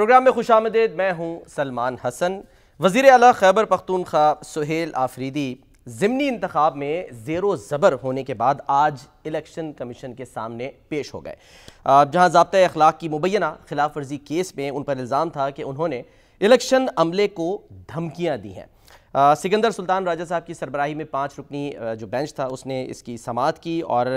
Programme میں خوش آمدید، میں ہوں سلمان حسن۔ وزیر اعلیٰ خیبر پختونخوا سہیل آفریدی ضمنی انتخاب میں زیر و زبر ہونے کے بعد آج الیکشن کمیشن کے سامنے پیش ہو گئے، جہاں ضابطۂ اخلاق کی مبینہ خلاف ورزی کیس میں ان پر الزام تھا کہ انہوں نے الیکشن عملے کو دھمکیاں دی ہیں۔ سکندر سلطان راجہ صاحب کی سربراہی میں 5 رکنی جو بینچ تھا اس نے اس کی سماعت کی اور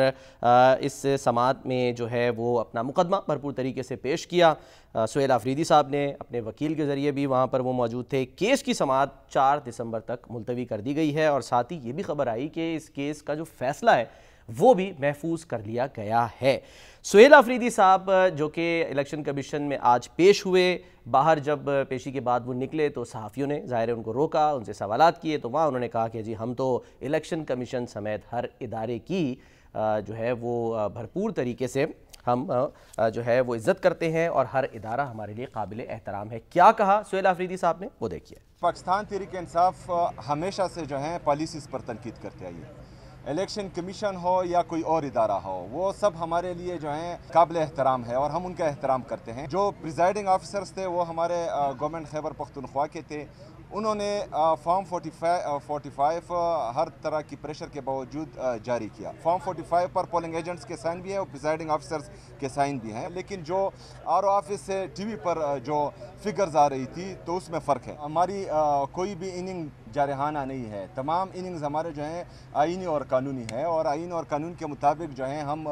اس سماعت میں جو ہے وہ اپنا مقدمہ بھرپور طریقے سے پیش کیا۔ سہیل آفریدی صاحب نے اپنے وکیل کے ذریعے بھی وہاں پر وہ موجود تھے۔ کیس کی سماعت 4 دسمبر تک ملتوی کر دی گئی ہے اور ساتھ ہی یہ بھی خبر آئی کہ اس کیس کا جو فیصلہ ہے وہ بھی محفوظ کر لیا گیا ہے۔ سہیل آفریدی صاحب جو کہ الیکشن کمیشن میں آج پیش ہوئے، باہر جب پیشی کے بعد وہ نکلے تو صحافیوں نے ظاہر ان کو روکا، ان سے سوالات کیے، تو وہاں انہوں نے کہا کہ جی ہم تو الیکشن کمیشن سمیت ہر ادارے کی جو ہے وہ بھرپور طریقے سے ہم جو ہے وہ عزت کرتے ہیں اور ہر ادارہ ہمارے لیے قابل احترام ہے۔ کیا کہا سہیل آفریدی صاحب نے، وہ دیکھیے۔ پاکستان تحریک انصاف ہمیشہ سے جو ہیں پالیسیز پر تنقید کرتے آئی ہے۔ الیکشن کمیشن ہو یا کوئی اور ادارہ ہو، وہ سب ہمارے لیے جو ہیں قابل احترام ہے اور ہم ان کا احترام کرتے ہیں۔ جو پریزائڈنگ آفیسرز تھے وہ ہمارے گورنمنٹ خیبر پختونخوا کے تھے، انہوں نے فارم 45 ہر طرح کی پریشر کے باوجود جاری کیا۔ فارم 45 پر پولنگ ایجنٹس کے سائن بھی ہیں اور پریزائڈنگ آفیسرز کے سائن بھی ہیں، لیکن جو RO آفس سے ٹی وی پر جو فگرز آ رہی تھی تو اس میں فرق ہے۔ ہماری کوئی بھی اننگ جارحانہ نہیں ہے، تمام اننگز ہمارے جو ہیں آئینی اور قانونی ہے اور آئین اور قانون کے مطابق جو ہیں ہم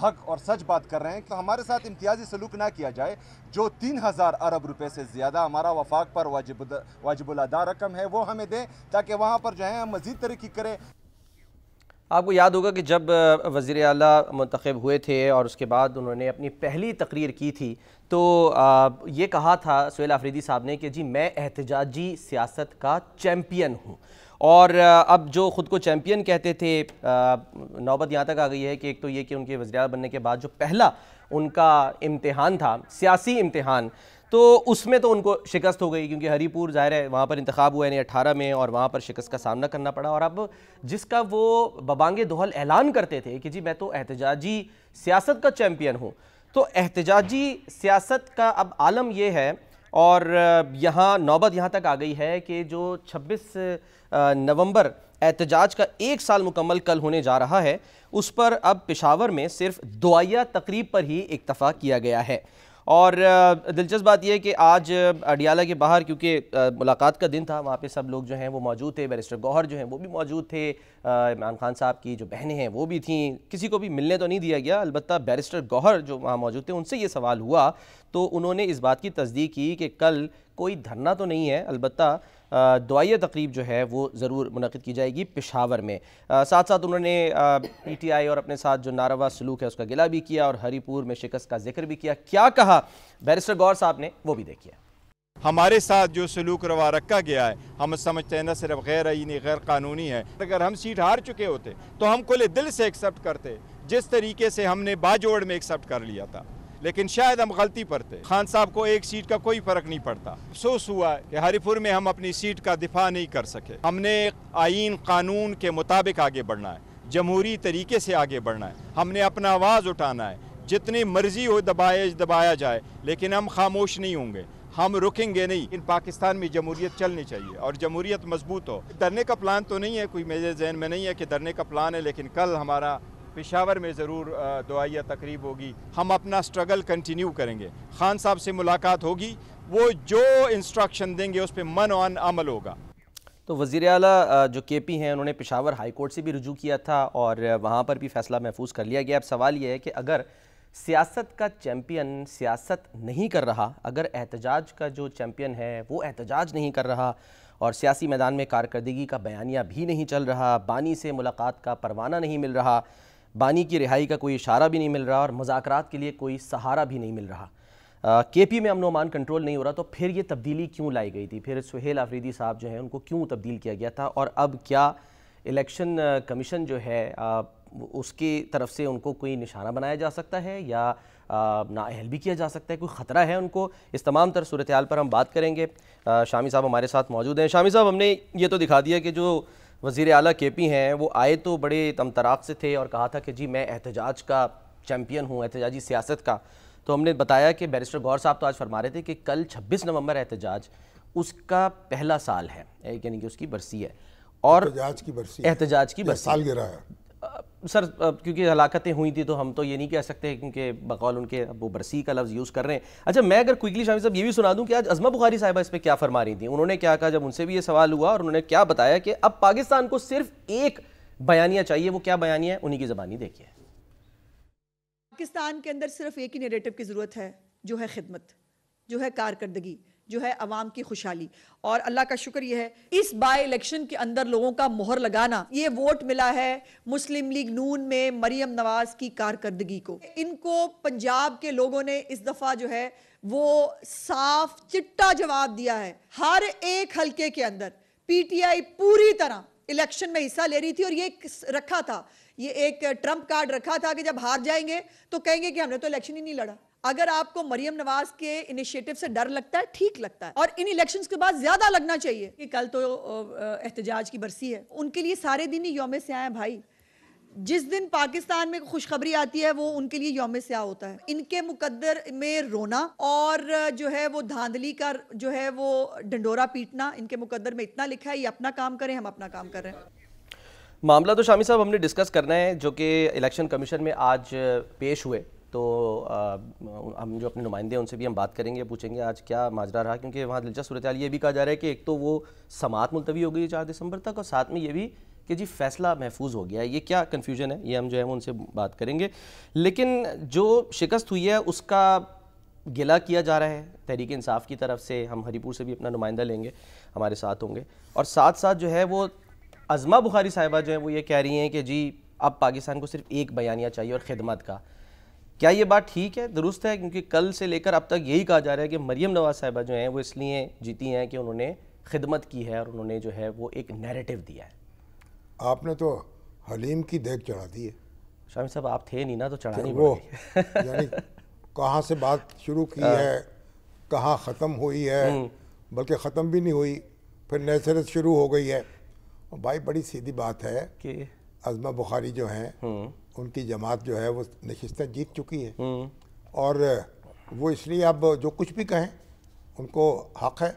حق اور سچ بات کر رہے ہیں۔ تو ہمارے ساتھ امتیازی سلوک نہ کیا جائے۔ جو 3000 ارب روپے سے زیادہ ہمارا وفاق پر واجب الادا رقم ہے وہ ہمیں دیں تاکہ وہاں پر جو ہے ہم مزید ترقی کریں۔ آپ کو یاد ہوگا کہ جب وزیر اعلیٰ منتخب ہوئے تھے اور اس کے بعد انہوں نے اپنی پہلی تقریر کی تھی تو یہ کہا تھا سہیل آفریدی صاحب نے کہ جی میں احتجاجی سیاست کا چیمپئن ہوں، اور اب جو خود کو چیمپئن کہتے تھے نوبت یہاں تک آ گئی ہے کہ ایک تو یہ کہ ان کے وزیر اعلیٰ بننے کے بعد جو پہلا ان کا امتحان تھا، سیاسی امتحان، تو اس میں تو ان کو شکست ہو گئی کیونکہ ہری پور ظاہر ہے وہاں پر انتخاب ہوا یعنی 18 میں، اور وہاں پر شکست کا سامنا کرنا پڑا۔ اور اب جس کا وہ ببانگ دہل اعلان کرتے تھے کہ جی میں تو احتجاجی سیاست کا چیمپئن ہوں، تو احتجاجی سیاست کا اب عالم یہ ہے اور یہاں نوبت یہاں تک آ گئی ہے کہ جو 26 نومبر احتجاج کا 1 سال مکمل کل ہونے جا رہا ہے، اس پر اب پشاور میں صرف دعائیہ تقریب پر ہی اکتفا کیا گیا ہے۔ اور دلچسپ بات یہ ہے کہ آج اڈیالہ کے باہر کیونکہ ملاقات کا دن تھا، وہاں پہ سب لوگ جو ہیں وہ موجود تھے، بیرسٹر گوہر جو ہیں وہ بھی موجود تھے، عمران خان صاحب کی جو بہنیں ہیں وہ بھی تھیں، کسی کو بھی ملنے تو نہیں دیا گیا، البتہ بیرسٹر گوہر جو وہاں موجود تھے ان سے یہ سوال ہوا تو انہوں نے اس بات کی تصدیق کی کہ کل کوئی دھرنا تو نہیں ہے، البتہ دعائیہ تقریب جو ہے وہ ضرور منعقد کی جائے گی پشاور میں۔ ساتھ ساتھ انہوں نے PTI اور اپنے ساتھ جو ناروا سلوک ہے اس کا گلہ بھی کیا اور ہری پور میں شکست کا ذکر بھی کیا۔ کیا کہا بیرسٹر گوہر صاحب نے، وہ بھی دیکھیے۔ ہمارے ساتھ جو سلوک روا رکھا گیا ہے ہم سمجھتے ہیں نہ صرف غیر آئینی غیر قانونی ہے۔ اگر ہم سیٹ ہار چکے ہوتے تو ہم کھلے دل سے ایکسیپٹ کرتے، جس طریقے سے ہم نے باجوڑ میں ایکسیپٹ کر لیا تھا، لیکن شاید ہم غلطی پر تھے۔ خان صاحب کو ایک سیٹ کا کوئی فرق نہیں پڑتا۔ افسوس ہوا کہ ہری پور میں ہم اپنی سیٹ کا دفاع نہیں کر سکے۔ ہم نے آئین قانون کے مطابق آگے بڑھنا ہے، جمہوری طریقے سے آگے بڑھنا ہے، ہم نے اپنا آواز اٹھانا ہے، جتنی مرضی ہو دبایا جائے، لیکن ہم خاموش نہیں ہوں گے، ہم رکیں گے نہیں۔ ان پاکستان میں جمہوریت چلنی چاہیے اور جمہوریت مضبوط ہو۔ دھرنے کا پلان تو نہیں ہے، کوئی میرے ذہن میں نہیں ہے کہ دھرنے کا پلان ہے، لیکن کل ہمارا پشاور میں ضرور دعائیہ تقریب ہوگی۔ ہم اپنا سٹرگل کنٹینیو کریں گے، خان صاحب سے ملاقات ہوگی، وہ جو انسٹرکشن دیں گے اس پہ من عمل ہوگا۔ تو وزیر اعلیٰ جو KP ہیں انہوں نے پشاور ہائی کورٹ سے بھی رجوع کیا تھا اور وہاں پر بھی فیصلہ محفوظ کر لیا گیا۔ اب سوال یہ ہے کہ اگر سیاست کا چیمپئن سیاست نہیں کر رہا، اگر احتجاج کا جو چیمپئن ہے وہ احتجاج نہیں کر رہا اور سیاسی میدان میں کارکردگی کا بیانیہ بھی نہیں چل رہا، بانی سے ملاقات کا پروانہ نہیں مل رہا، بانی کی رہائی کا کوئی اشارہ بھی نہیں مل رہا اور مذاکرات کے لیے کوئی سہارا بھی نہیں مل رہا، KP میں امن و امان کنٹرول نہیں ہو رہا، تو پھر یہ تبدیلی کیوں لائی گئی تھی؟ پھر سہیل آفریدی صاحب جو ہیں ان کو کیوں تبدیل کیا گیا تھا؟ اور اب کیا الیکشن کمیشن جو ہے اس کی طرف سے ان کو کوئی نشانہ بنایا جا سکتا ہے یا نااہل بھی کیا جا سکتا ہے؟ کوئی خطرہ ہے ان کو؟ اس تمام تر صورتحال پر ہم بات کریں گے۔ شامی صاحب ہمارے ساتھ موجود ہیں۔ شامی صاحب، ہم نے یہ تو دکھا دیا کہ جو وزیر اعلیٰ KP ہیں وہ آئے تو بڑے طمطراق سے تھے اور کہا تھا کہ جی میں احتجاج کا چیمپئن ہوں، احتجاجی سیاست کا، تو ہم نے بتایا کہ بیرسٹر گور صاحب تو آج فرما رہے تھے کہ کل 26 نومبر احتجاج اس کا پہلا سال ہے، یعنی کہ اس کی برسی ہے، اور احتجاج کی برسی سالگرہ ہے سر، کیونکہ ہلاکتیں ہوئی تھی تو ہم تو یہ نہیں کہہ سکتے کیونکہ بقول ان کے وہ برسی کا لفظ یوز کر رہے ہیں۔ اچھا میں اگر کوئکلی شامی صاحب یہ بھی سنا دوں کہ آج عظمہ بخاری صاحبہ اس پہ کیا فرما رہی تھیں، انہوں نے کیا کہا جب ان سے بھی یہ سوال ہوا، اور انہوں نے کیا بتایا کہ اب پاکستان کو صرف ایک بیانیہ چاہیے، وہ کیا بیانیہ ہے انہی کی زبانی دیکھیے۔ پاکستان کے اندر صرف ایک ہی نیریٹو کی ضرورت ہے، جو ہے خدمت، جو ہے کارکردگی، جو ہے عوام کی خوشحالی، اور اللہ کا شکر یہ ہے اس بائی الیکشن کے اندر لوگوں کا مہر لگانا، یہ ووٹ ملا ہے مسلم لیگ نون میں مریم نواز کی کارکردگی کو۔ ان کو پنجاب کے لوگوں نے اس دفعہ جو ہے وہ صاف چٹا جواب دیا ہے۔ ہر ایک حلقے کے اندر پی ٹی آئی پوری طرح الیکشن میں حصہ لے رہی تھی، اور یہ رکھا تھا، یہ ایک ٹرمپ کارڈ رکھا تھا کہ جب ہار جائیں گے تو کہیں گے کہ ہم نے تو الیکشن ہی نہیں لڑا۔ اگر آپ کو مریم نواز کے انیشیٹو سے ڈر لگتا ہے، ٹھیک لگتا ہے، اور ان الیکشنز کے بعد زیادہ لگنا چاہیے کہ کل تو احتجاج کی برسی ہے، ان کے لیے سارے دن ہی یوم سیاہ ہیں بھائی۔ جس دن پاکستان میں خوشخبری آتی ہے وہ ان کے لیے یوم سیاہ ہوتا ہے۔ ان کے مقدر میں رونا اور جو ہے وہ دھاندلی کا جو ہے وہ ڈنڈورا پیٹنا، ان کے مقدر میں اتنا لکھا ہے، یہ اپنا کام کریں، ہم اپنا کام کر رہے ہیں۔ معاملہ تو شامی صاحب ہم نے ڈسکس کرنا ہے جو کہ الیکشن کمیشن میں آج پیش ہوئے، تو ہم جو اپنے نمائندے ہیں ان سے بھی ہم بات کریں گے، پوچھیں گے آج کیا ماجرا رہا، کیونکہ وہاں دلچسپ صورتحال یہ بھی کہا جا رہا ہے کہ ایک تو وہ سماعت ملتوی ہو گئی 4 دسمبر تک، اور ساتھ میں یہ بھی کہ جی فیصلہ محفوظ ہو گیا ہے۔ یہ کیا کنفیوژن ہے، یہ ہم جو ہے ان سے بات کریں گے۔ لیکن جو شکست ہوئی ہے اس کا گلہ کیا جا رہا ہے تحریک انصاف کی طرف سے، ہم ہری پور سے بھی اپنا نمائندہ لیں گے، ہمارے ساتھ ہوں گے، اور ساتھ ساتھ جو ہے وہ عظمہ بخاری صاحبہ جو ہیں وہ یہ کہہ رہی ہیں کہ جی اب پاکستان کو صرف ایک بیانیہ چاہیے اور خدمت کا۔ کیا یہ بات ٹھیک ہے، درست ہے؟ کیونکہ کل سے لے کر اب تک یہی کہا جا رہا ہے کہ مریم نواز صاحبہ جو ہیں وہ اس لیے جیتی ہیں کہ انہوں نے خدمت کی ہے اور انہوں نے جو ہے وہ ایک نیریٹو دیا ہے۔ آپ نے تو حلیم کی دیکھ چڑھا دی ہے شامی صاحب، آپ تھے نہیں نا تو چڑھا نہیں وہ پڑی۔ یعنی کہاں سے بات شروع کی ہے، کہاں ختم ہوئی ہے، بلکہ ختم بھی نہیں ہوئی، پھر نئے سرے سے شروع ہو گئی ہے۔ بھائی بڑی سیدھی بات ہے کہ عظمہ بخاری جو ہیں ان کی جماعت جو ہے وہ نشستیں جیت چکی ہے، اور وہ اس لیے اب جو کچھ بھی کہیں ان کو حق ہے۔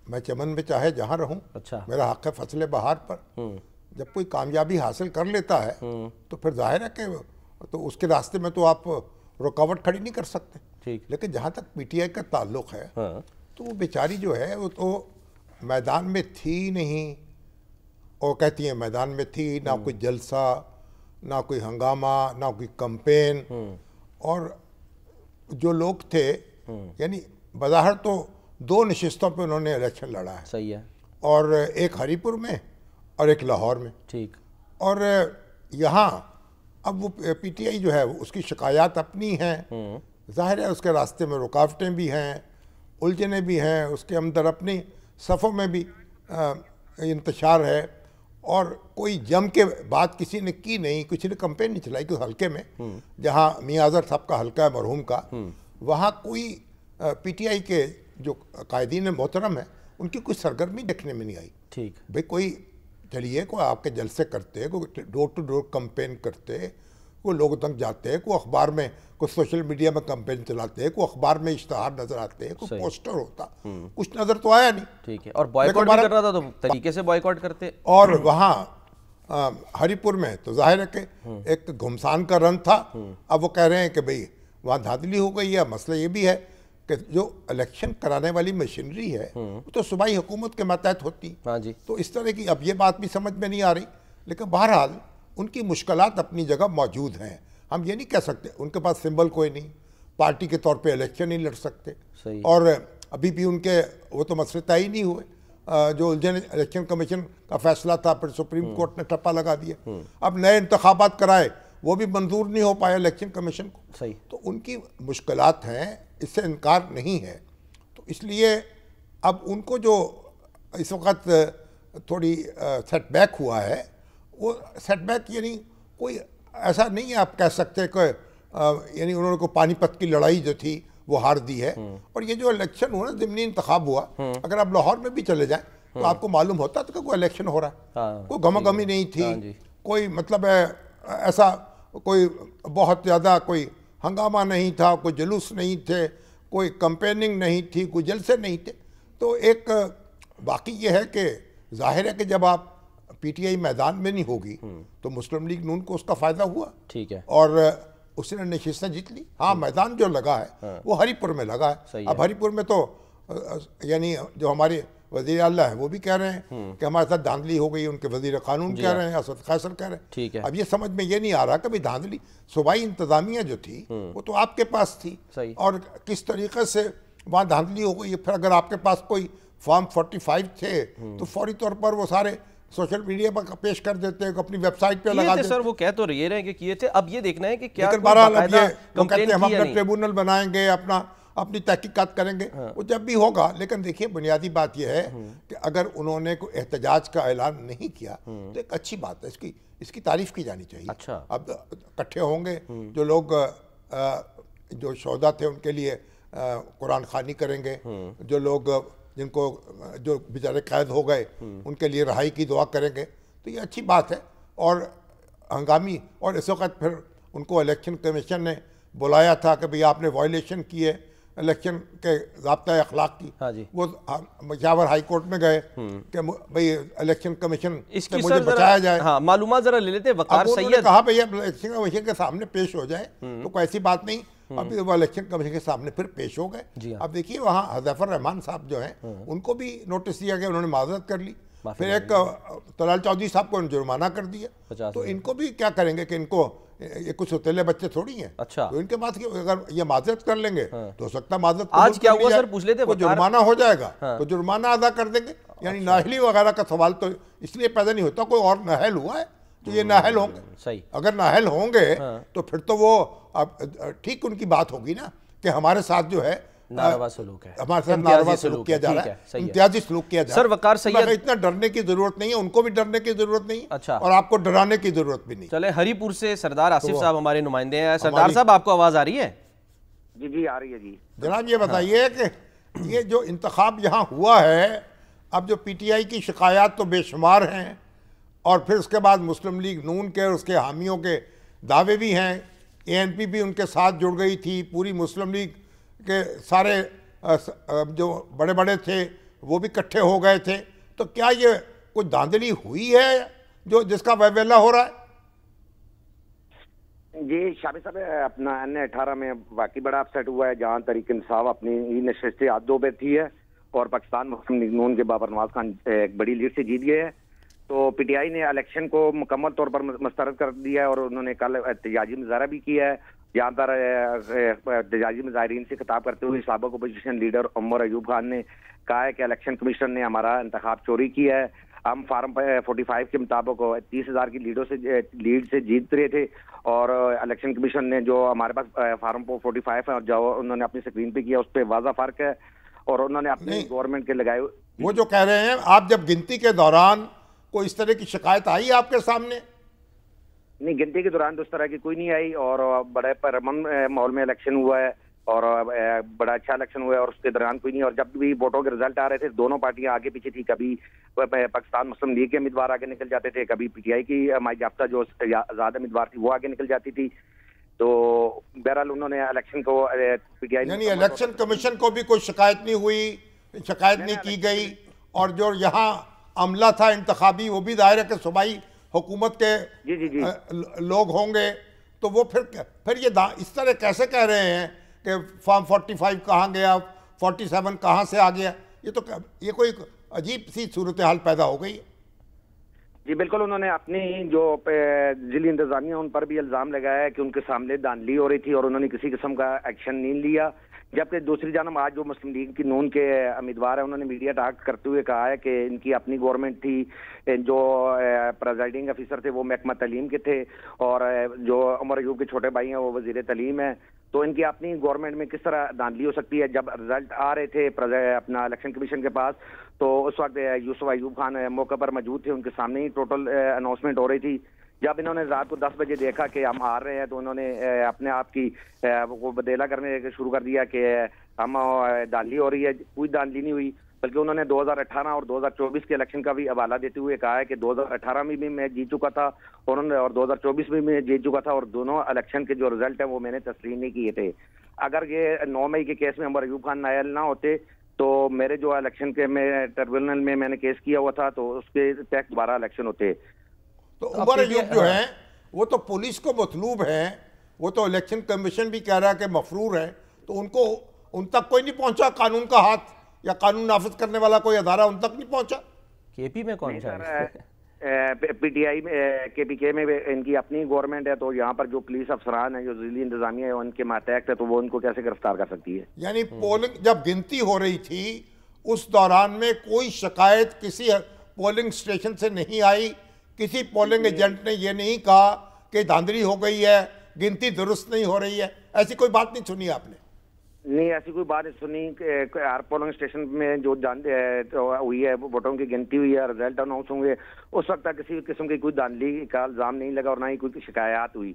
میں چمن میں چاہے جہاں رہوں، میرا حق ہے فصل بہار پر۔ جب کوئی کامیابی حاصل کر لیتا ہے تو پھر ظاہر ہے کہ تو اس کے راستے میں تو آپ رکاوٹ کھڑی نہیں کر سکتے۔ لیکن جہاں تک پی ٹی آئی کا تعلق ہے تو وہ بیچاری جو ہے وہ تو میدان میں تھی نہیں، اور کہتی ہیں میدان میں تھی، نہ کوئی جلسہ، نہ کوئی ہنگامہ، نہ کوئی کمپین، اور جو لوگ تھے یعنی بظاہر تو 2 نشستوں پہ انہوں نے الیکشن لڑا ہے، صحیح ہے، اور ایک ہری پور میں اور ایک لاہور میں، ٹھیک، اور یہاں اب وہ پی ٹی آئی جو ہے اس کی شکایات اپنی ہیں، ظاہر ہے اس کے راستے میں رکاوٹیں بھی ہیں، الجھنیں بھی ہیں، اس کے اندر اپنی صفوں میں بھی انتشار ہے، اور کوئی جم کے بات کسی نے کی نہیں، کسی نے کمپین نہیں چلائی۔ کوئی حلقے میں جہاں میاں اظہر صاحب کا حلقہ ہے مرحوم کا، وہاں کوئی پی ٹی آئی کے جو قائدین محترم ہیں ان کی کوئی سرگرمی دیکھنے میں نہیں آئی۔ ٹھیک، بھئی کوئی چلیے کوئی آپ کے جلسے کرتے، کوئی ڈور ٹو ڈور کمپین کرتے، کوئی لوگوں تک جاتے، کوئی اخبار میں، کوئی سوشل میڈیا میں کمپین چلاتے، کوئی اخبار میں اشتہار نظر آتے، کوئی پوسٹر ہوتا، کچھ نظر تو آیا نہیں۔ ٹھیک ہے، اور بوائیکاٹ بھی کرنا تھا تو طریقے سے بوائیکاٹ کرتے۔ اور وہاں ہری پور میں تو ظاہر ہے کہ ایک گھمسان کا رن تھا۔ اب وہ کہہ رہے ہیں کہ بھئی وہاں دھاندلی ہو گئی ہے۔ مسئلہ یہ بھی ہے کہ جو الیکشن کرانے والی مشینری ہے وہ تو صوبائی حکومت کے ماتحت ہوتی، تو اس طرح کی اب یہ بات بھی سمجھ میں نہیں آ رہی۔ لیکن بہرحال ان کی مشکلات اپنی جگہ موجود ہیں، ہم یہ نہیں کہہ سکتے ان کے پاس سمبل کوئی نہیں، پارٹی کے طور پہ الیکشن نہیں لڑ سکتے، اور ابھی بھی ان کے وہ تو مسئلے طے نہیں ہوئے۔ جو الجھن الیکشن کمیشن کا فیصلہ تھا پھر سپریم کورٹ نے ٹپا لگا دیا، اب نئے انتخابات کرائے وہ بھی منظور نہیں ہو پایا الیکشن کمیشن کو، تو ان کی مشکلات ہیں، اس سے انکار نہیں ہے۔ تو اس لیے اب ان کو جو اس وقت تھوڑی سیٹ بیک ہوا ہے، وہ سیٹ بیک یعنی کوئی ایسا نہیں ہے آپ کہہ سکتے کہ یعنی انہوں نے کوئی پانی پت کی لڑائی جو تھی وہ ہار دی ہے۔ اور یہ جو الیکشن ہوا نا، ضمنی انتخاب ہوا، اگر آپ لاہور میں بھی چلے جائیں تو آپ کو معلوم ہوتا تھا کہ کوئی الیکشن ہو رہا ہے، کوئی گھما گھمی نہیں تھی، کوئی مطلب ایسا کوئی بہت زیادہ کوئی ہنگامہ نہیں تھا, کوئی جلوس نہیں تھے, کوئی کمپیننگ نہیں تھی, کوئی جلسے نہیں تھے. تو ایک باقی یہ ہے کہ ظاہر ہے کہ جب آپ پی ٹی آئی میدان میں نہیں ہوگی تو مسلم لیگ نون کو اس کا فائدہ ہوا, ٹھیک ہے, اور اس نے نشستیں جیت لی. ہاں میدان جو لگا ہے وہ ہری پور میں لگا ہے. اب ہری پور میں تو یعنی جو ہمارے وزیر اعلیٰ ہیں وہ بھی کہہ رہے ہیں کہ ہمارے ساتھ دھاندلی ہو گئی, ان کے وزیر قانون کہہ رہے ہیں, اسد قیصر کہہ رہے ہیں. ٹھیک ہے, اب یہ سمجھ میں یہ نہیں آ رہا کہ بھئی دھاندلی صوبائی انتظامیہ جو تھی وہ تو آپ کے پاس تھی, اور کس طریقے سے وہاں دھاندلی ہو گئی. پھر اگر آپ کے پاس کوئی فارم 45 تھے تو فوری طور پر وہ سارے سوشل میڈیا پر پیش کر دیتے ہیں, اپنی ویب سائٹ پہ لگا دیتے. سر وہ کہہ تو یہ رہے ہیں کہ کیے تھے, اب یہ دیکھنا ہے کہ کیا بہرحال اب یہ وہ کہتے ہیں ہم اپنا ٹریبونل بنائیں گے, اپنی تحقیقات کریں گے, وہ جب بھی ہوگا. لیکن دیکھیے بنیادی بات یہ ہے کہ اگر انہوں نے کوئی احتجاج کا اعلان نہیں کیا تو ایک اچھی بات ہے, اس کی تعریف کی جانی چاہیے. اچھا, اب اکٹھے ہوں گے جو لوگ جو شہدا تھے ان کے لیے قرآن خوانی کریں گے, جو لوگ جن کو جو بیچارے قید ہو گئے ان کے لیے رہائی کی دعا کریں گے, تو یہ اچھی بات ہے. اور ہنگامی, اور اس وقت پھر ان کو الیکشن کمیشن نے بلایا تھا کہ بھئی آپ نے وائلیشن کی ہے الیکشن کے ضابطۂ اخلاق کی. وہ مشاور ہائی کورٹ میں گئے کہ بھئی الیکشن کمیشن سے مجھے بچایا جائے. معلومات ذرا لے لیتے. وقار سید, انہوں نے کہا بھئی اب الیکشن کمیشن کے سامنے پیش ہو جائے تو کوئی ایسی بات نہیں. اب وہ الیکشن کمیشن کے سامنے پھر پیش ہو گئے. اب دیکھیے وہاں حذیفہ الرحمان صاحب جو ہیں ان کو بھی نوٹس دیا گیا, انہوں نے معذرت کر لی. پھر ایک طلال چودھری صاحب کو جرمانہ کر دیا. تو ان کو بھی کیا کریں گے کہ ان کو یہ کچھ ستیلے بچے تھوڑی ہیں. اچھا, تو ان کے بعد اگر یہ معذرت کر لیں گے تو ہو سکتا ہے معذرت آج کیا ہوا سر پوچھ لیتے, وہ جرمانہ ہو جائے گا تو جرمانہ ادا کر دیں گے. یعنی نااہلی وغیرہ کا سوال تو اس لیے پیدا نہیں ہوتا, کوئی اور نااہل ہوا ہے تو یہ نااہل ہوں گے. صحیح, اگر نااہل ہوں گے تو پھر تو وہ اب ٹھیک ان کی بات ہوگی نا کہ ہمارے ساتھ جو ہے ناروا سلوک ہے, ہمارے ساتھ ناروا سلوک کیا جا رہا ہے, امتیازی سلوک کیا جا رہا ہے. سر وقار سید, اتنا ڈرنے کی ضرورت نہیں ہے, ان کو بھی ڈرنے کی ضرورت نہیں, اچھا, اور آپ کو ڈرانے کی ضرورت بھی نہیں. چلے ہری پور سے سردار آصف صاحب ہمارے نمائندے ہیں. سردار صاحب آپ کو آواز آ رہی ہے؟ جی جی آ رہی ہے. جی جناب یہ بتائیے کہ یہ جو انتخاب یہاں ہوا ہے, اب جو پی ٹی آئی کی شکایات تو بے شمار ہیں, اور پھر اس کے بعد مسلم لیگ نون کے اور اس کے حامیوں کے دعوے بھی ہیں. اے این پی بھی ان کے ساتھ جڑ گئی تھی, پوری مسلم لیگ کے سارے جو بڑے بڑے تھے وہ بھی اکٹھے ہو گئے تھے. تو کیا یہ کوئی دھاندلی ہوئی ہے جو جس کا ویویلا ہو رہا ہے؟ جی شابر صاحب, اپنا N18 میں واقعی بڑا اپسیٹ ہوا ہے, جہاں تحریک انصاف اپنی نشستیں عہدوں پہ تھی ہے اور پاکستان مسلم لیگ نون کے بابر نواز خان ایک بڑی لیڈ سے جیت گئے ہیں. تو پی ٹی آئی نے الیکشن کو مکمل طور پر مسترد کر دیا ہے, اور انہوں نے کل احتجاجی مظاہرہ بھی کیا ہے, جہاں پر احتجاجی مظاہرین سے خطاب کرتے ہوئے سابق اپوزیشن لیڈر عمر ایوب خان نے کہا ہے کہ الیکشن کمیشن نے ہمارا انتخاب چوری کیا ہے. ہم فارم 45 کے مطابق 30,000 کی لیڈ سے جیت رہے تھے, اور الیکشن کمیشن نے جو ہمارے پاس فارم 45 ہے اور جو انہوں نے اپنی اسکرین پہ کیا اس پہ واضح فرق ہے, اور انہوں نے اپنی گورنمنٹ کے لگائے. وہ جو کہہ رہے ہیں, آپ جب گنتی کے دوران کوئی اس طرح کی شکایت آئی آپ کے سامنے؟ نہیں, گنتی کے دوران تو اس طرح کی کوئی نہیں آئی, اور بڑے پرامن ماحول میں الیکشن ہوا ہے, اور بڑا اچھا الیکشن ہوا ہے, اور اس کے دوران کوئی نہیں. اور جب بھی ووٹوں کے رزلٹ آ رہے تھے دونوں پارٹیاں آگے پیچھے تھی, کبھی پاکستان مسلم لیگ کے امیدوار آگے نکل جاتے تھے, کبھی پی ٹی آئی کی مائی یافتہ جو آزاد امیدوار تھی وہ آگے نکل جاتی تھی. تو بہرحال انہوں نے الیکشن کو پی ٹی آئی یعنی الیکشن کمیشن کو بھی کوئی شکایت نہیں ہوئی, شکایت نہیں کی گئی, اور جو یہاں عملہ تھا انتخابی وہ بھی ظاہر ہے کہ صوبائی حکومت کے لوگ ہوں گے, تو وہ پھر یہ اس طرح کیسے کہہ رہے ہیں کہ فارم 45 کہاں گیا, 47 کہاں سے آ گیا؟ یہ کوئی عجیب سی صورتحال پیدا ہو گئی. جی بالکل, انہوں نے اپنی جو ضلعی انتظامیہ ان پر بھی الزام لگایا ہے کہ ان کے سامنے دھاندلی ہو رہی تھی, اور انہوں نے کسی قسم کا ایکشن نہیں لیا. جبکہ دوسری جانب آج جو مسلم لیگ کی نون کے امیدوار ہیں انہوں نے میڈیا ٹاک کرتے ہوئے کہا ہے کہ ان کی اپنی گورنمنٹ تھی, جو پریزائڈنگ افیسر تھے وہ محکمہ تعلیم کے تھے, اور جو عمر ایوب کے چھوٹے بھائی ہیں وہ وزیر تعلیم ہیں. تو ان کی اپنی گورنمنٹ میں کس طرح دھاندلی ہو سکتی ہے؟ جب رزلٹ آ رہے تھے اپنا الیکشن کمیشن کے پاس, تو اس وقت یوسف ایوب خان موقع پر موجود تھے, ان کے سامنے ہی ٹوٹل اناؤنسمنٹ ہو رہی تھی. جب انہوں نے رات کو 10 بجے دیکھا کہ ہم ہار رہے ہیں, تو انہوں نے اپنے آپ کی وہ بدیلا کرنے شروع کر دیا کہ ہم دھاندلی ہو رہی ہے. کوئی دھاندلی نہیں ہوئی. بلکہ انہوں نے 2018 اور 2024 کے الیکشن کا بھی حوالہ دیتے ہوئے کہا ہے کہ 2018 میں بھی میں جیت چکا تھا اور 2024 میں بھی جیت چکا تھا اور دونوں الیکشن کے جو رزلٹ ہیں وہ میں نے تسلیم نہیں کیے تھے. اگر یہ 9 مئی کے کیس میں عمر ایوب خان نائل نہ ہوتے تو میرے جو الیکشن کے میں ٹربیونل میں نے کیس کیا ہوا تھا تو اس کے تحت دوبارہ الیکشن ہوتے. تو عمر ایوب جو ہیں وہ تو پولیس کو مطلوب ہیں, وہ تو الیکشن کمیشن بھی کہہ رہا ہے کہ مفرور ہے, تو ان تک کوئی نہیں پہنچا قانون کا ہاتھ یا قانون نافذ کرنے والا کوئی ادارہ ان تک نہیں پہنچا. کے پی میں کون سا ہے؟ پی ٹی آئی میں کے پی کے میں ان کی اپنی گورنمنٹ ہے, تو یہاں پر جو پولیس افسران ہیں جو ضلعی انتظامیہ ہے ان کے ماتحت ہے, تو وہ ان کو کیسے گرفتار کر سکتی ہے؟ یعنی پولنگ جب گنتی ہو رہی تھی اس دوران میں کوئی شکایت کسی پولنگ اسٹیشن سے نہیں آئی, کسی پولنگ ایجنٹ نے یہ نہیں کہا کہ دھاندلی ہو گئی ہے, گنتی درست نہیں ہو رہی ہے, ایسی کوئی بات نہیں سنی آپ نے؟ نہیں, ایسی کوئی بات نہیں سنی. ہر پولنگ اسٹیشن میں جو ہوئی ہے ووٹوں کی گنتی ہوئی ہے, رزلٹ اناؤنس ہوں گے, اس وقت تک کسی قسم کی کوئی دھاندلی کا الزام نہیں لگا اور نہ ہی کوئی شکایات ہوئی.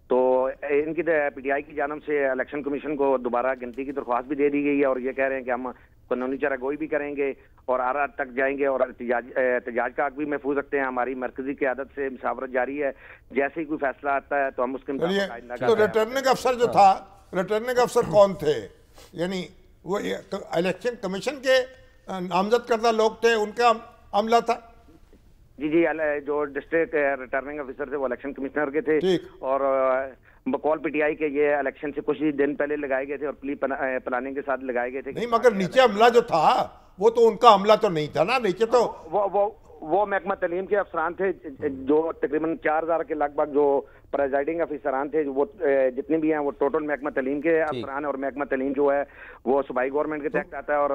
تو ان کی پی ٹی آئی کی جانب سے الیکشن کمیشن کو دوبارہ گنتی کی درخواست بھی دے دی گئی ہے اور یہ کہہ رہے ہیں کہ ہم قانونی چارہ گوئی بھی کریں گے اور آر تک جائیں گے اور احتجاج کا حق بھی محفوظ رکھتے ہیں. ہماری مرکزی قیادت سے مشاورت جاری ہے, جیسے ہی کوئی فیصلہ آتا ہے تو ہم اس کے مطابق. تو ریٹرننگ افسر جو تھا, ریٹرننگ افسر کون تھے؟ یعنی وہ الیکشن کمیشن کے نامزد کردہ لوگ تھے, ان کا عملہ تھا؟ جی, جو ڈسٹرکٹ ریٹرننگ افیسر تھے وہ الیکشن کمشنر کے تھے اور بقول پی ٹی آئی کے یہ الیکشن سے کچھ ہی دن پہلے لگائے گئے تھے اور پلی پلاننگ کے ساتھ لگائے گئے تھے. نہیں, مگر نیچے عملہ جو تھا وہ تو ان کا عملہ تو نہیں تھا نا, نیچے تو وہ محکمہ تعلیم کے افسران تھے جو تقریباً 4000 کے لگ بھگ جو پریزائڈنگ افسران تھے, وہ جتنے بھی ہیں وہ ٹوٹل محکمہ تعلیم کے افسران, اور محکمہ تعلیم جو ہے وہ صوبائی گورنمنٹ کے تحت آتا ہے, اور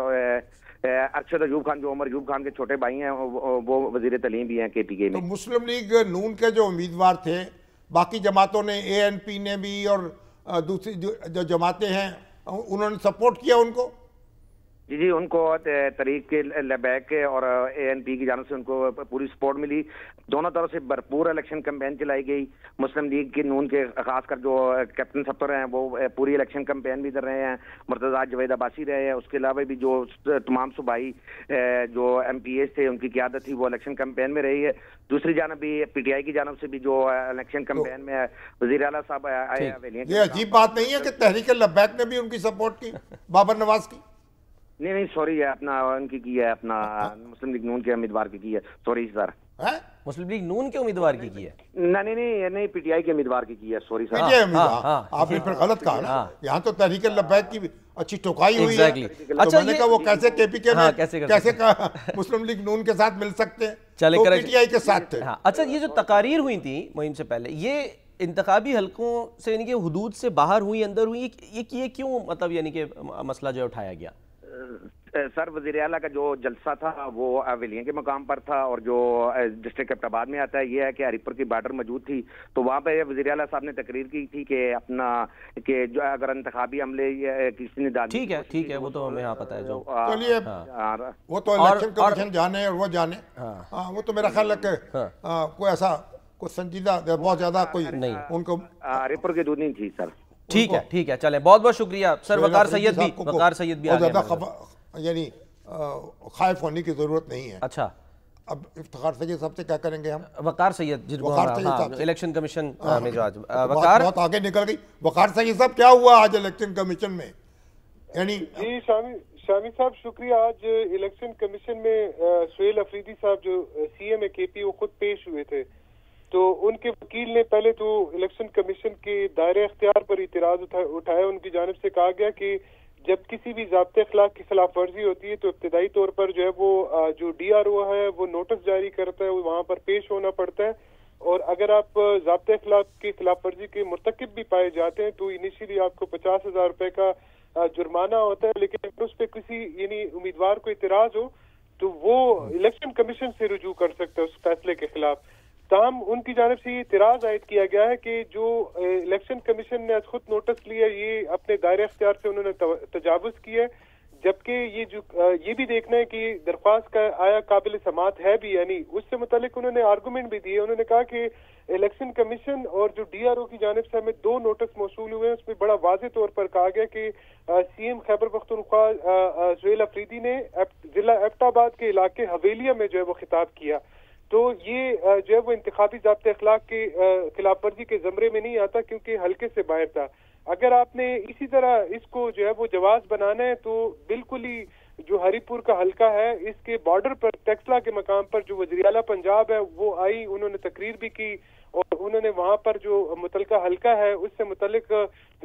ارشد ایوب خان جو عمر ایوب خان کے چھوٹے بھائی ہیں وہ وزیر تعلیم بھی ہیں کے پی کے میں. تو مسلم لیگ نون کے جو امیدوار تھے, باقی جماعتوں نے, اے این پی نے بھی اور دوسری جو جماعتیں ہیں انہوں نے سپورٹ کیا ان کو؟ جی, ان کو تحریک لبیک اور اے این پی کی جانب سے ان کو پوری سپورٹ ملی. دونوں طرف سے بھرپور الیکشن کمپین چلائی گئی. مسلم لیگ کی نون کے خاص کر جو کیپٹن سفر ہیں وہ پوری الیکشن کمپین بھی کر رہے ہیں, مرتضیٰ جوید عباسی رہے ہیں. اس کے علاوہ بھی جو تمام صوبائی جو ایم پی ایز تھے ان کی قیادت تھی وہ الیکشن کمپین میں رہی ہے. دوسری جانب بھی پی ٹی آئی کی جانب سے بھی جو الیکشن کمپین میں وزیر اعلیٰ صاحب آئے ہیں. یہ عجیب بات نہیں ہے کہ تحریک لبیک نے بھی ان کی سپورٹ کی, بابر نواز کی؟ نہیں, سوری ہے, اپنا ان کی ہے, اپنا مسلم لیگ نون کے امیدوار کی ہے. سوری سر, مسلم لیگ نون کے امیدوار کی ہے؟ نہیں, پی ٹی آئی کے امیدوار کی ہے. سوری سر, آپ نے پھر غلط کہا نا, یہاں تو تحریک لبیک کی اچھی ٹوکائی ہوئی ہے. تو میں نے کہا وہ کیسے کے پی کے میں کیسے مسلم لیگ نون کے ساتھ مل سکتے ہیں, تو پی ٹی آئی کے ساتھ تھے. اچھا, یہ جو تقاریر ہوئی تھی مہم سے پہلے, یہ انتخابی حلقوں سے یعنی کہ حدود سے باہر ہوئی, اندر ہوئی, یہ کیوں مطلب یعنی کہ مسئلہ جو اٹھایا گیا؟ سر, وزیر اعلیٰ کا جو جلسہ تھا وہ اویلیاں کے مقام پر تھا, اور جو ڈسٹرکٹ ایبٹ آباد میں آتا ہے یہ ہے کہ ہری پور کی بارڈر موجود تھی, تو وہاں پہ وزیر اعلیٰ صاحب نے تقریر کی تھی کہ اپنا کہ جو اگر انتخابی عملے کسی نے ڈالی. ٹھیک ہے, وہ تو ہمیں یہاں پتہ ہے. جو چلیے, وہ تو الیکشن کمیشن جانے اور وہ جانے, وہ تو میرا خیال ہے کہ کوئی ایسا کوئی سنجیدہ بہت زیادہ کوئی نہیں ان کو ہری پور کی دودھ نہیں تھی. سر ٹھیک ہے, چلیں, بہت بہت شکریہ سر. وقار سید بھی یعنی خائف ہونے کی ضرورت نہیں ہے. اچھا, اب افتخار سید صاحب سے کیا کریں گے ہم؟ وقار سید الیکشن کمیشن میں جو آج بہت آگے نکل گئی. وقار سید صاحب, کیا ہوا آج الیکشن کمیشن میں؟ یعنی جی شامی صاحب شکریہ. آج الیکشن کمیشن میں سہیل افریدی صاحب جو سی ایم اے کے پی وہ خود پیش ہوئے تھے, تو ان کے وکیل نے پہلے تو الیکشن کمیشن کے دائرہ اختیار پر اعتراض اٹھایا. ان کی جانب سے کہا گیا کہ جب کسی بھی ضابطۂ اخلاق کی خلاف ورزی ہوتی ہے تو ابتدائی طور پر جو ہے وہ جو ڈی آر او ہے وہ نوٹس جاری کرتا ہے, وہاں پر پیش ہونا پڑتا ہے, اور اگر آپ ضابطۂ اخلاق کی خلاف ورزی کے مرتکب بھی پائے جاتے ہیں تو انیشیلی آپ کو 50,000 روپے کا جرمانہ ہوتا ہے. لیکن اگر اس پہ کسی یعنی امیدوار کو اعتراض ہو تو وہ الیکشن کمیشن سے رجوع کر سکتا ہے اس فیصلے کے خلاف. تاہم ان کی جانب سے یہ اعتراض عائد کیا گیا ہے کہ جو الیکشن کمیشن نے خود نوٹس لیا یہ اپنے دائرہ اختیار سے انہوں نے تجاوز کیا ہے. جبکہ یہ بھی دیکھنا ہے کہ درخواست کا آیا قابل سماعت ہے بھی، یعنی اس سے متعلق انہوں نے آرگومنٹ بھی دیے. انہوں نے کہا کہ الیکشن کمیشن اور جو ڈی آر او کی جانب سے ہمیں 2 نوٹس موصول ہوئے ہیں، اس میں بڑا واضح طور پر کہا گیا کہ سی ایم خیبر پختونخوا سہیل افریدی نے ضلع ایبٹ آباد کے علاقے حویلیہ میں جو ہے وہ خطاب کیا. تو یہ جو ہے وہ انتخابی ضابطۂ اخلاق کے خلاف ورزی کے زمرے میں نہیں آتا، کیونکہ حلقے سے باہر تھا. اگر آپ نے اسی طرح اس کو جو ہے وہ جواز بنانا ہے تو بالکل ہی جو ہری پور کا حلقہ ہے اس کے بارڈر پر ٹیکسلا کے مقام پر جو وزیر اعلیٰ پنجاب ہے وہ آئی، انہوں نے تقریر بھی کی اور انہوں نے وہاں پر جو متعلقہ حلقہ ہے اس سے متعلق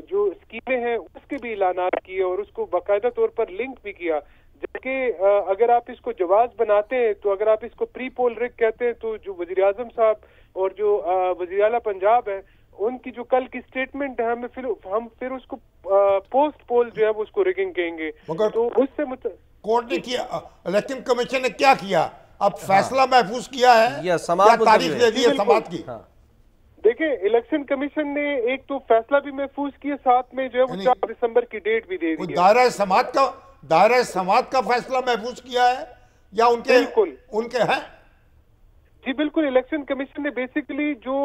جو اسکیمیں ہیں اس کے بھی اعلانات کیے اور اس کو باقاعدہ طور پر لنک بھی کیا. جبکہ اگر آپ اس کو جواز بناتے ہیں تو اگر آپ اس کو پری پول رگ کہتے ہیں تو جو وزیر اعظم صاحب اور جو وزیر اعلیٰ پنجاب ہے ان کی جو کل کی سٹیٹمنٹ ہے ہم پھر اس کو پوسٹ پول جو ہے وہ اس کو ریگنگ کہیں گے. تو اس سے کورٹ نے کیا، الیکشن کمیشن نے کیا کیا؟ اب فیصلہ محفوظ کیا ہے یا تاریخ دے دی ہے سماعت کی؟ دیکھیں الیکشن کمیشن نے ایک تو فیصلہ بھی محفوظ کیا، ساتھ میں جو ہے وہ 4 دسمبر کی ڈیٹ بھی دے دی ہے. دائرہ سماعت کا فیصلہ محفوظ کیا ہے یا ان کے ہیں؟ جی بالکل، الیکشن کمیشن نے بیسیکلی جو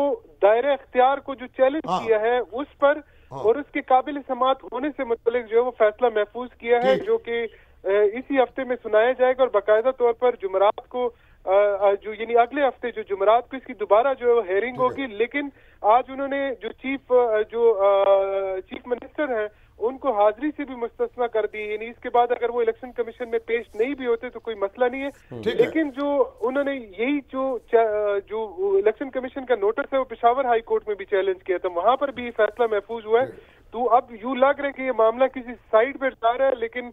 دائرہ اختیار کو جو چیلنج کیا ہے اس پر اور اس کے قابل سماعت ہونے سے متعلق جو ہے وہ فیصلہ محفوظ کیا ہے، جو کہ اسی ہفتے میں سنایا جائے گا اور باقاعدہ طور پر جمعرات کو جو یعنی اگلے ہفتے جو جمعرات کو اس کی دوبارہ جو ہیئرنگ ہوگی. لیکن آج انہوں نے جو چیف منسٹر ہیں ان کو حاضری سے بھی مستثنا کر دی، یعنی اس کے بعد اگر وہ الیکشن کمیشن میں پیش نہیں بھی ہوتے تو کوئی مسئلہ نہیں ہے. لیکن جو انہوں نے یہی جو الیکشن کمیشن کا نوٹس ہے وہ پشاور ہائی کورٹ میں بھی چیلنج کیا تھا، وہاں پر بھی فیصلہ محفوظ ہوا ہے. تو اب یوں لگ رہا ہے کہ یہ معاملہ کسی سائڈ پہ جا رہا ہے، لیکن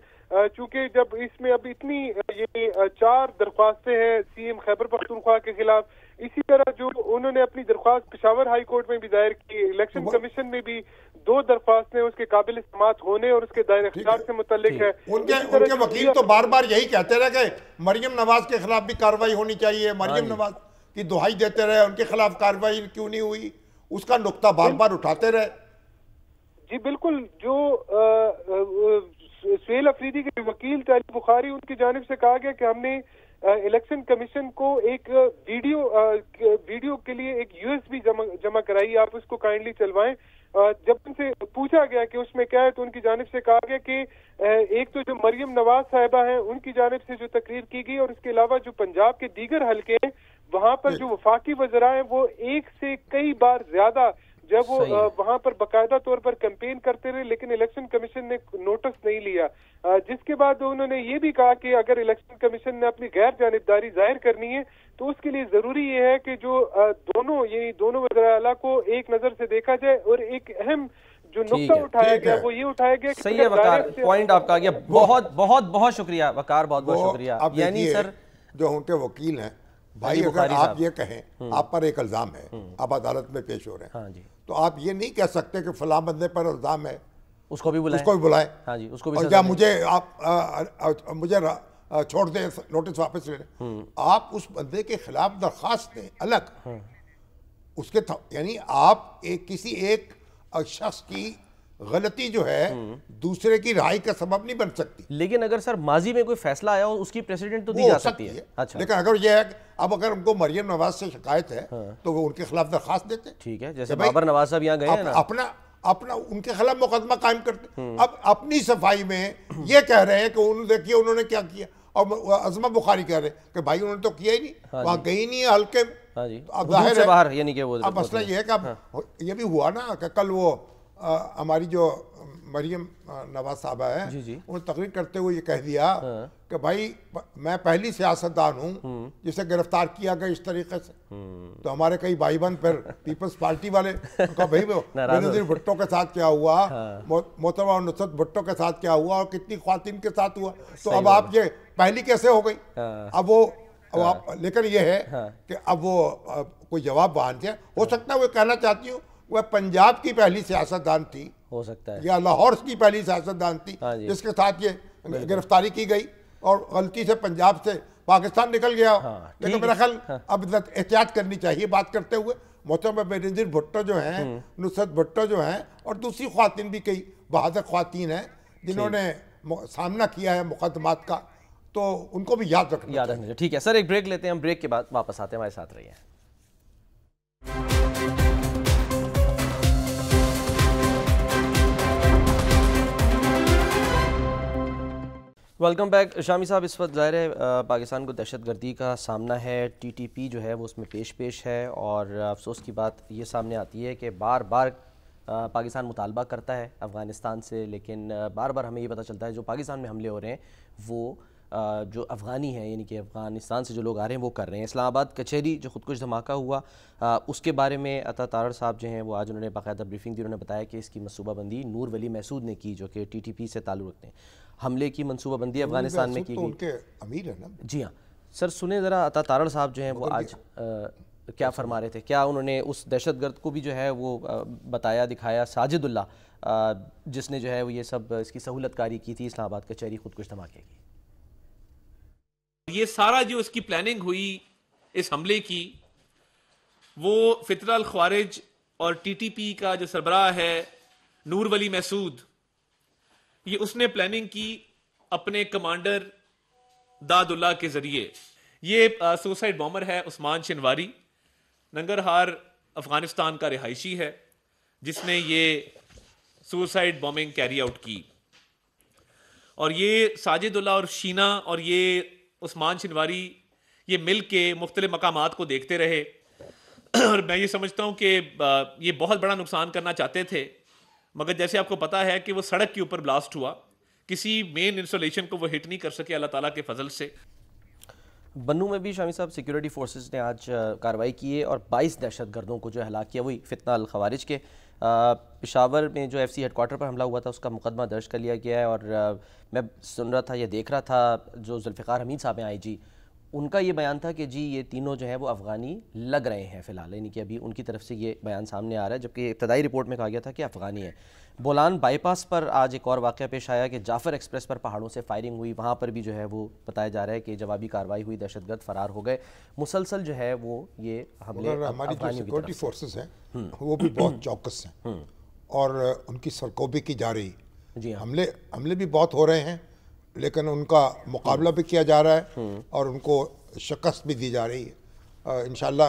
چونکہ جب اس میں اب اتنی یہ 4 درخواستیں ہیں سی ایم خیبر پختونخوا کے خلاف، اسی طرح جو انہوں نے اپنی درخواست پشاور ہائی کورٹ میں بھی دائر کی، الیکشن کمیشن میں بھی 2 درخواستیں اس کے قابل سماعت ہونے اور اس کے دائرہ اختیار سے متعلق ہے. ان کے وکیل تو بار بار یہی کہتے رہے کہ مریم نواز کے خلاف بھی کارروائی ہونی چاہیے، مریم نواز کی دہائی دیتے رہے، ان کے خلاف کارروائی کیوں نہیں ہوئی، اس کا نقطہ بار بار اٹھاتے رہے. جی بالکل، جو سہیل افریدی کے وکیل طاہر بخاری ان کی جانب سے کہا گیا کہ ہم نے الیکشن کمیشن کو ایک ویڈیو کے لیے ایک USB جمع کرائی، آپ اس کو کائنڈلی چلوائیں. جب ان سے پوچھا گیا کہ اس میں کیا ہے تو ان کی جانب سے کہا گیا کہ ایک تو جو مریم نواز صاحبہ ہیں ان کی جانب سے جو تقریر کی گئی اور اس کے علاوہ جو پنجاب کے دیگر حلقے ہیں وہاں پر جو وفاقی وزراء ہیں وہ ایک سے کئی بار زیادہ جب وہ وہاں پر باقاعدہ طور پر کیمپین کرتے رہے، لیکن الیکشن کمیشن نے نوٹس نہیں لیا. جس کے بعد انہوں نے یہ بھی کہا کہ اگر الیکشن کمیشن نے اپنی غیر جانبداری ظاہر کرنی ہے تو اس کے لیے ضروری یہ ہے کہ جو دونوں وزراء اعلیٰ کو ایک نظر سے دیکھا جائے. اور ایک اہم جو نقطہ اٹھایا گیا وہ یہ اٹھایا گیا کہ صحیح ہے وقار، پوائنٹ آپ کا گیا. بہت بہت بہت شکریہ وقار، بہت بہت شکریہ. یعنی سر جو ان کے وکیل ہیں بھائی، اگر آپ یہ کہیں آپ پر ایک الزام ہے، آپ عدالت میں پیش ہو رہے ہیں، تو آپ یہ نہیں کہہ سکتے کہ فلاں بندے پر الزام ہے، اس کو بھی بلائیں ہاں جی، اس کو بھی اور کیا مجھے چھوڑ دیں، نوٹس واپس لے لیں. آپ اس بندے کے خلاف درخواست دیں الگ، اس کے یعنی آپ کسی ایک شخص کی غلطی جو ہے دوسرے کی رہائی کا سبب نہیں بن سکتی. لیکن اگر سر ماضی میں کوئی فیصلہ آیا ہو اس کی پریسیڈنٹ تو دی جا سکتی ہے. اچھا، لیکن اگر یہ ہے اب اگر ان کو مریم نواز سے شکایت ہے تو وہ ان کے خلاف درخواست دیتے. ٹھیک ہے، جیسے بابر نواز صاحب یہاں گئے ہیں نا، اپنا ان کے خلاف مقدمہ قائم کرتے. اب اپنی صفائی میں یہ کہہ رہے ہیں کہ دیکھیے انہوں نے کیا کیا، اور عظمہ بخاری کہہ رہے ہیں کہ بھائی انہوں نے تو کیا ہی نہیں، وہاں گئی نہیں ہے حلقے میں. اب ظاہر ہے باہر، یعنی کہ وہ اب مسئلہ یہ ہے کہ اب یہ بھی ہوا نا کہ کل وہ ہماری جو مریم نواز صاحبہ ہے انہوں نے تقریر کرتے ہوئے یہ کہہ دیا کہ بھائی میں پہلی سیاستدان ہوں جسے گرفتار کیا گیا اس طریقے سے. تو ہمارے کئی بھائی بہن پھر پیپلز پارٹی والے کہا بھائی بینظیر بھٹو کے ساتھ کیا ہوا، محترمہ نصرت بھٹو کے ساتھ کیا ہوا اور کتنی خواتین کے ساتھ ہوا، تو اب آپ یہ پہلی کیسے ہو گئی. اب وہ لیکن یہ ہے کہ اب وہ کوئی جواب وہاں سے ہو سکتا ہے وہ کہنا چاہتی ہوں وہ پنجاب کی پہلی سیاستدان تھی، ہو سکتا ہے یا لاہور کی پہلی سیاستدان تھی جس کے ساتھ یہ گرفتاری کی گئی اور غلطی سے پنجاب سے پاکستان نکل گیا. لیکن میرا خیال اب احتیاط کرنی چاہیے بات کرتے ہوئے. محترمہ بینظیر بھٹو جو ہیں، نصرت بھٹو جو ہیں، اور دوسری خواتین بھی کئی بہادر خواتین ہیں جنہوں نے سامنا کیا ہے مقدمات کا، تو ان کو بھی یاد رکھنا چاہیے. ٹھیک ہے سر، ایک بریک لیتے ہیں ہم، بریک کے بعد واپس آتے ہیں، ہمارے ساتھ رہیے. Welcome back. شامی صاحب، اس وقت ظاہر ہے پاکستان کو دہشت گردی کا سامنا ہے، ٹی ٹی پی جو ہے وہ اس میں پیش ہے، اور افسوس کی بات یہ سامنے آتی ہے کہ بار بار پاکستان مطالبہ کرتا ہے افغانستان سے، لیکن بار بار ہمیں یہ پتہ چلتا ہے جو پاکستان میں حملے ہو رہے ہیں وہ جو افغانی ہیں، یعنی کہ افغانستان سے جو لوگ آ رہے ہیں وہ کر رہے ہیں. اسلام آباد کچہری جو خودکش دھماکہ ہوا، اس کے بارے میں عطا تارڑ صاحب جو ہیں وہ آج انہوں نے باقاعدہ بریفنگ دی. انہوں نے بتایا کہ اس کی منصوبہ بندی نور ولی محسود نے کی، جو کہ ٹی ٹی پی سے تعلق رکھتے ہیں. حملے کی منصوبہ بندی افغانستان میں کی گئی. ان کے امیر ہیں نا. جی ہاں سر، سنیں ذرا عطا تارڑ صاحب جو ہیں وہ آج کیا فرما رہے تھے. کیا انہوں نے اس دہشت گرد کو بھی جو ہے وہ بتایا، دکھایا، ساجد اللہ جس نے جو ہے وہ یہ سب اس کی سہولت کاری کی تھی اسلام آباد کچہری خودکش دھماکے کی. یہ سارا جو اس کی پلاننگ ہوئی اس حملے کی، وہ فتنہ الخوارج اور ٹی ٹی پی کا جو سربراہ ہے نور ولی محسود، یہ اس نے پلاننگ کی اپنے کمانڈر داد اللہ کے ذریعے. یہ سوسائڈ بامر ہے عثمان شنواری، ننگرہار افغانستان کا رہائشی ہے، جس نے یہ سوسائڈ بامنگ کیری آؤٹ کی. اور یہ ساجد اللہ اور شینا اور یہ عثمان شنواری یہ مل کے مختلف مقامات کو دیکھتے رہے، اور میں یہ سمجھتا ہوں کہ یہ بہت بڑا نقصان کرنا چاہتے تھے، مگر جیسے آپ کو پتا ہے کہ وہ سڑک کے اوپر بلاسٹ ہوا، کسی مین انسٹالیشن کو وہ ہٹ نہیں کر سکے اللہ تعالیٰ کے فضل سے. بنو میں بھی شامی صاحب سیکیورٹی فورسز نے آج کارروائی کی ہے اور 22 دہشت گردوں کو جو ہلاک کیا، وہی فتنہ الخوارج کے. پشاور میں جو ایف سی ہیڈ کوارٹر پر حملہ ہوا تھا اس کا مقدمہ درج کر لیا گیا ہے، اور میں سن رہا تھا یا دیکھ رہا تھا جو ذوالفقار حمید صاحب ہیں آئی جی، ان کا یہ بیان تھا کہ جی یہ تینوں جو ہیں وہ افغانی لگ رہے ہیں فی الحال، یعنی کہ ابھی ان کی طرف سے یہ بیان سامنے آ رہا ہے، جبکہ ابتدائی رپورٹ میں کہا گیا تھا کہ افغانی ہے. بولان بائی پاس پر آج ایک اور واقعہ پیش آیا کہ جعفر ایکسپریس پر پہاڑوں سے فائرنگ ہوئی، وہاں پر بھی جو ہے وہ بتایا جا رہا ہے کہ جوابی کارروائی ہوئی، دہشت گرد فرار ہو گئے. مسلسل جو ہے وہ یہ حملے ہماری جو سیکورٹی فورسز ہیں وہ بھی بہت چوکس ہیں اور ان کی سرکوبی کی جا رہی. جی ہاں، حملے بھی بہت ہو رہے ہیں، لیکن ان کا مقابلہ بھی کیا جا رہا ہے اور ان کو شکست بھی دی جا رہی ہے. انشاءاللہ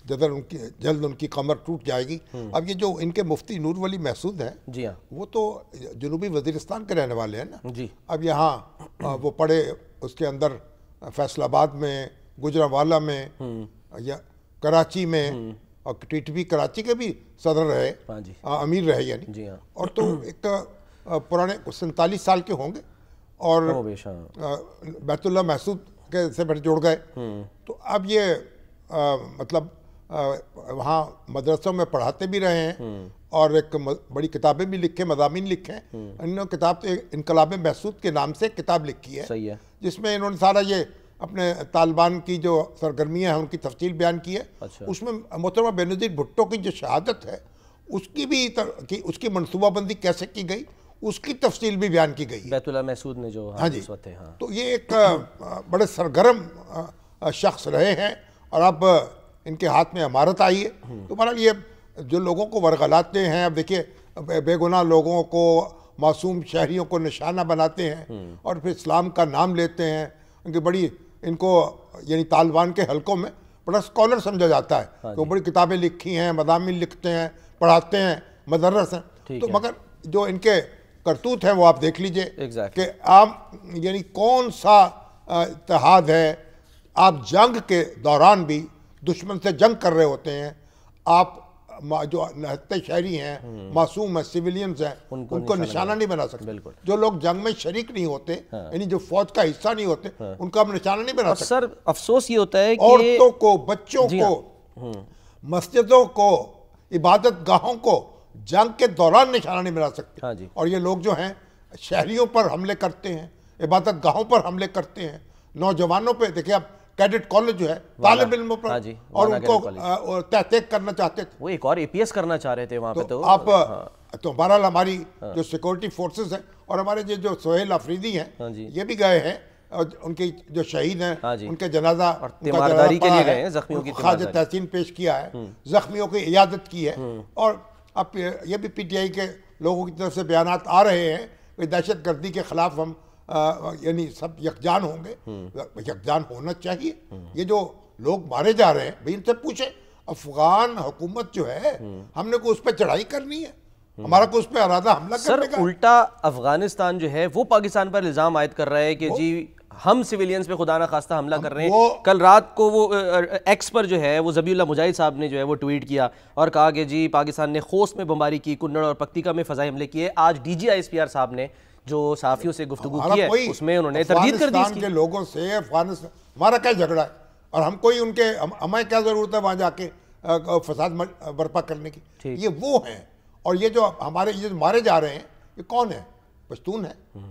جلد ان کی کمر ٹوٹ جائے گی. اب یہ جو ان کے مفتی نور ولی محسود ہیں، جی ہاں، وہ تو جنوبی وزیرستان کے رہنے والے ہیں نا. جی، اب یہاں وہ پڑھے اس کے اندر فیصل آباد میں، گجرانوالہ میں یا کراچی میں، اور ٹی ٹی پی کراچی کے بھی صدر رہے، امیر رہے یعنی. جی ہاں، اور تو ایک پرانے 47 سال کے ہوں گے اور بیت اللہ محسود کے سے بڑے جوڑ گئے. تو اب یہ مطلب وہاں مدرسوں میں پڑھاتے بھی رہے ہیں اور ایک بڑی کتابیں بھی لکھیں، مضامین لکھے. انہوں نے کتاب انقلاب محسود کے نام سے کتاب لکھی ہے، جس میں انہوں نے سارا یہ اپنے طالبان کی جو سرگرمیاں ہیں ان کی تفصیل بیان کی ہے. اس میں محترمہ بینظیر بھٹو کی جو شہادت ہے اس کی بھی اس کی منصوبہ بندی کیسے کی گئی اس کی تفصیل بھی بیان کی گئی. بیت اللہ محسود نے جو ہاں جی، تو یہ ایک بڑے سرگرم شخص رہے ہیں اور اب ان کے ہاتھ میں امارت آئی ہے. تو بہرحال یہ جو لوگوں کو ورغلاتے ہیں، اب دیکھیے بے گناہ لوگوں کو، معصوم شہریوں کو نشانہ بناتے ہیں اور پھر اسلام کا نام لیتے ہیں. ان کو یعنی طالبان کے حلقوں میں بڑا اسکالر سمجھا جاتا ہے، تو بڑی کتابیں لکھی ہیں، مضامین لکھتے ہیں، پڑھاتے ہیں، مدرس ہیں. تو مگر جو ان کے کرتوت ہیں وہ آپ دیکھ لیجئے کہ آپ یعنی کون سا اتحاد ہے. آپ جنگ کے دوران بھی دشمن سے جنگ کر رہے ہوتے ہیں، آپ جو نہتے شہری ہیں، معصوم ہیں، سیویلینز ہیں، ان کو نشانہ نہیں بنا سکتے. جو لوگ جنگ میں شریک نہیں ہوتے، یعنی جو فوج کا حصہ نہیں ہوتے، ان کا ہم نشانہ نہیں بنا سکتے. سر افسوس یہ ہوتا ہے کہ عورتوں کو، بچوں کو، مسجدوں کو، عبادت گاہوں کو جنگ کے دوران نشانہ نہیں بنا سکتے. اور یہ لوگ جو ہیں شہریوں پر حملے کرتے ہیں، عبادت گاہوں پر حملے کرتے ہیں، نوجوانوں پہ. دیکھیں اب کیڈٹ کالج جو ہے طالب علموں پر، اور ان کو تحقیق کرنا چاہتے تھے، وہ ایک اور اے پی ایس کرنا چاہ رہے تھے وہاں پہ. تو بہرحال ہماری جو سیکورٹی فورسز ہیں اور ہمارے جو سہیل آفریدی ہیں یہ بھی گئے ہیں، اور ان کے جو شہید ہیں ان کے جنازہ تیمارداری کے لیے گئے ہیں، زخمیوں کی خراج تحسین پیش کیا ہے، زخمیوں کی عیادت کی ہے. اور اب یہ بھی پی ٹی آئی کے لوگوں کی طرف سے بیانات آ رہے ہیں کہ دہشت گردی کے خلاف ہم یعنی سب یکجان ہوں گے. یکجان ہونا چاہیے. یہ جو لوگ مارے جا رہے ہیں بھائی ان سے پوچھیں افغان حکومت جو ہے ہم نے کوئی اس پہ چڑھائی کرنی ہے؟ ہمارا کوئی اس پہ ارادہ حملہ کرنے کا؟ سر الٹا افغانستان جو ہے وہ پاکستان پر الزام عائد کر رہا ہے کہ جی ہم سویلینز پہ خدا نہ خواستہ حملہ کر رہے ہیں. کل رات کو وہ ایکس پر جو ہے وہ ذبیح اللہ مجاہد صاحب نے جو ہے وہ ٹویٹ کیا اور کہا کہ جی پاکستان نے خوست میں بمباری کی, کنڑ اور پکتیکا میں فضائی حملے کیے. آج ڈی جی ISPR صاحب نے جو صحافیوں سے گفتگو کی ہے اس میں انہوں نے تردید کر دی. افغانستان کے لوگوں سے افغانستان ہمارا کیا جھگڑا ہے اور ہم کوئی ان کے ہمیں کیا ضرورت ہے وہاں جا کے فساد برپا کرنے کی؟ یہ وہ ہیں. اور یہ جو ہمارے یہ مارے جا رہے ہیں یہ کون ہے؟ پشتون ہے,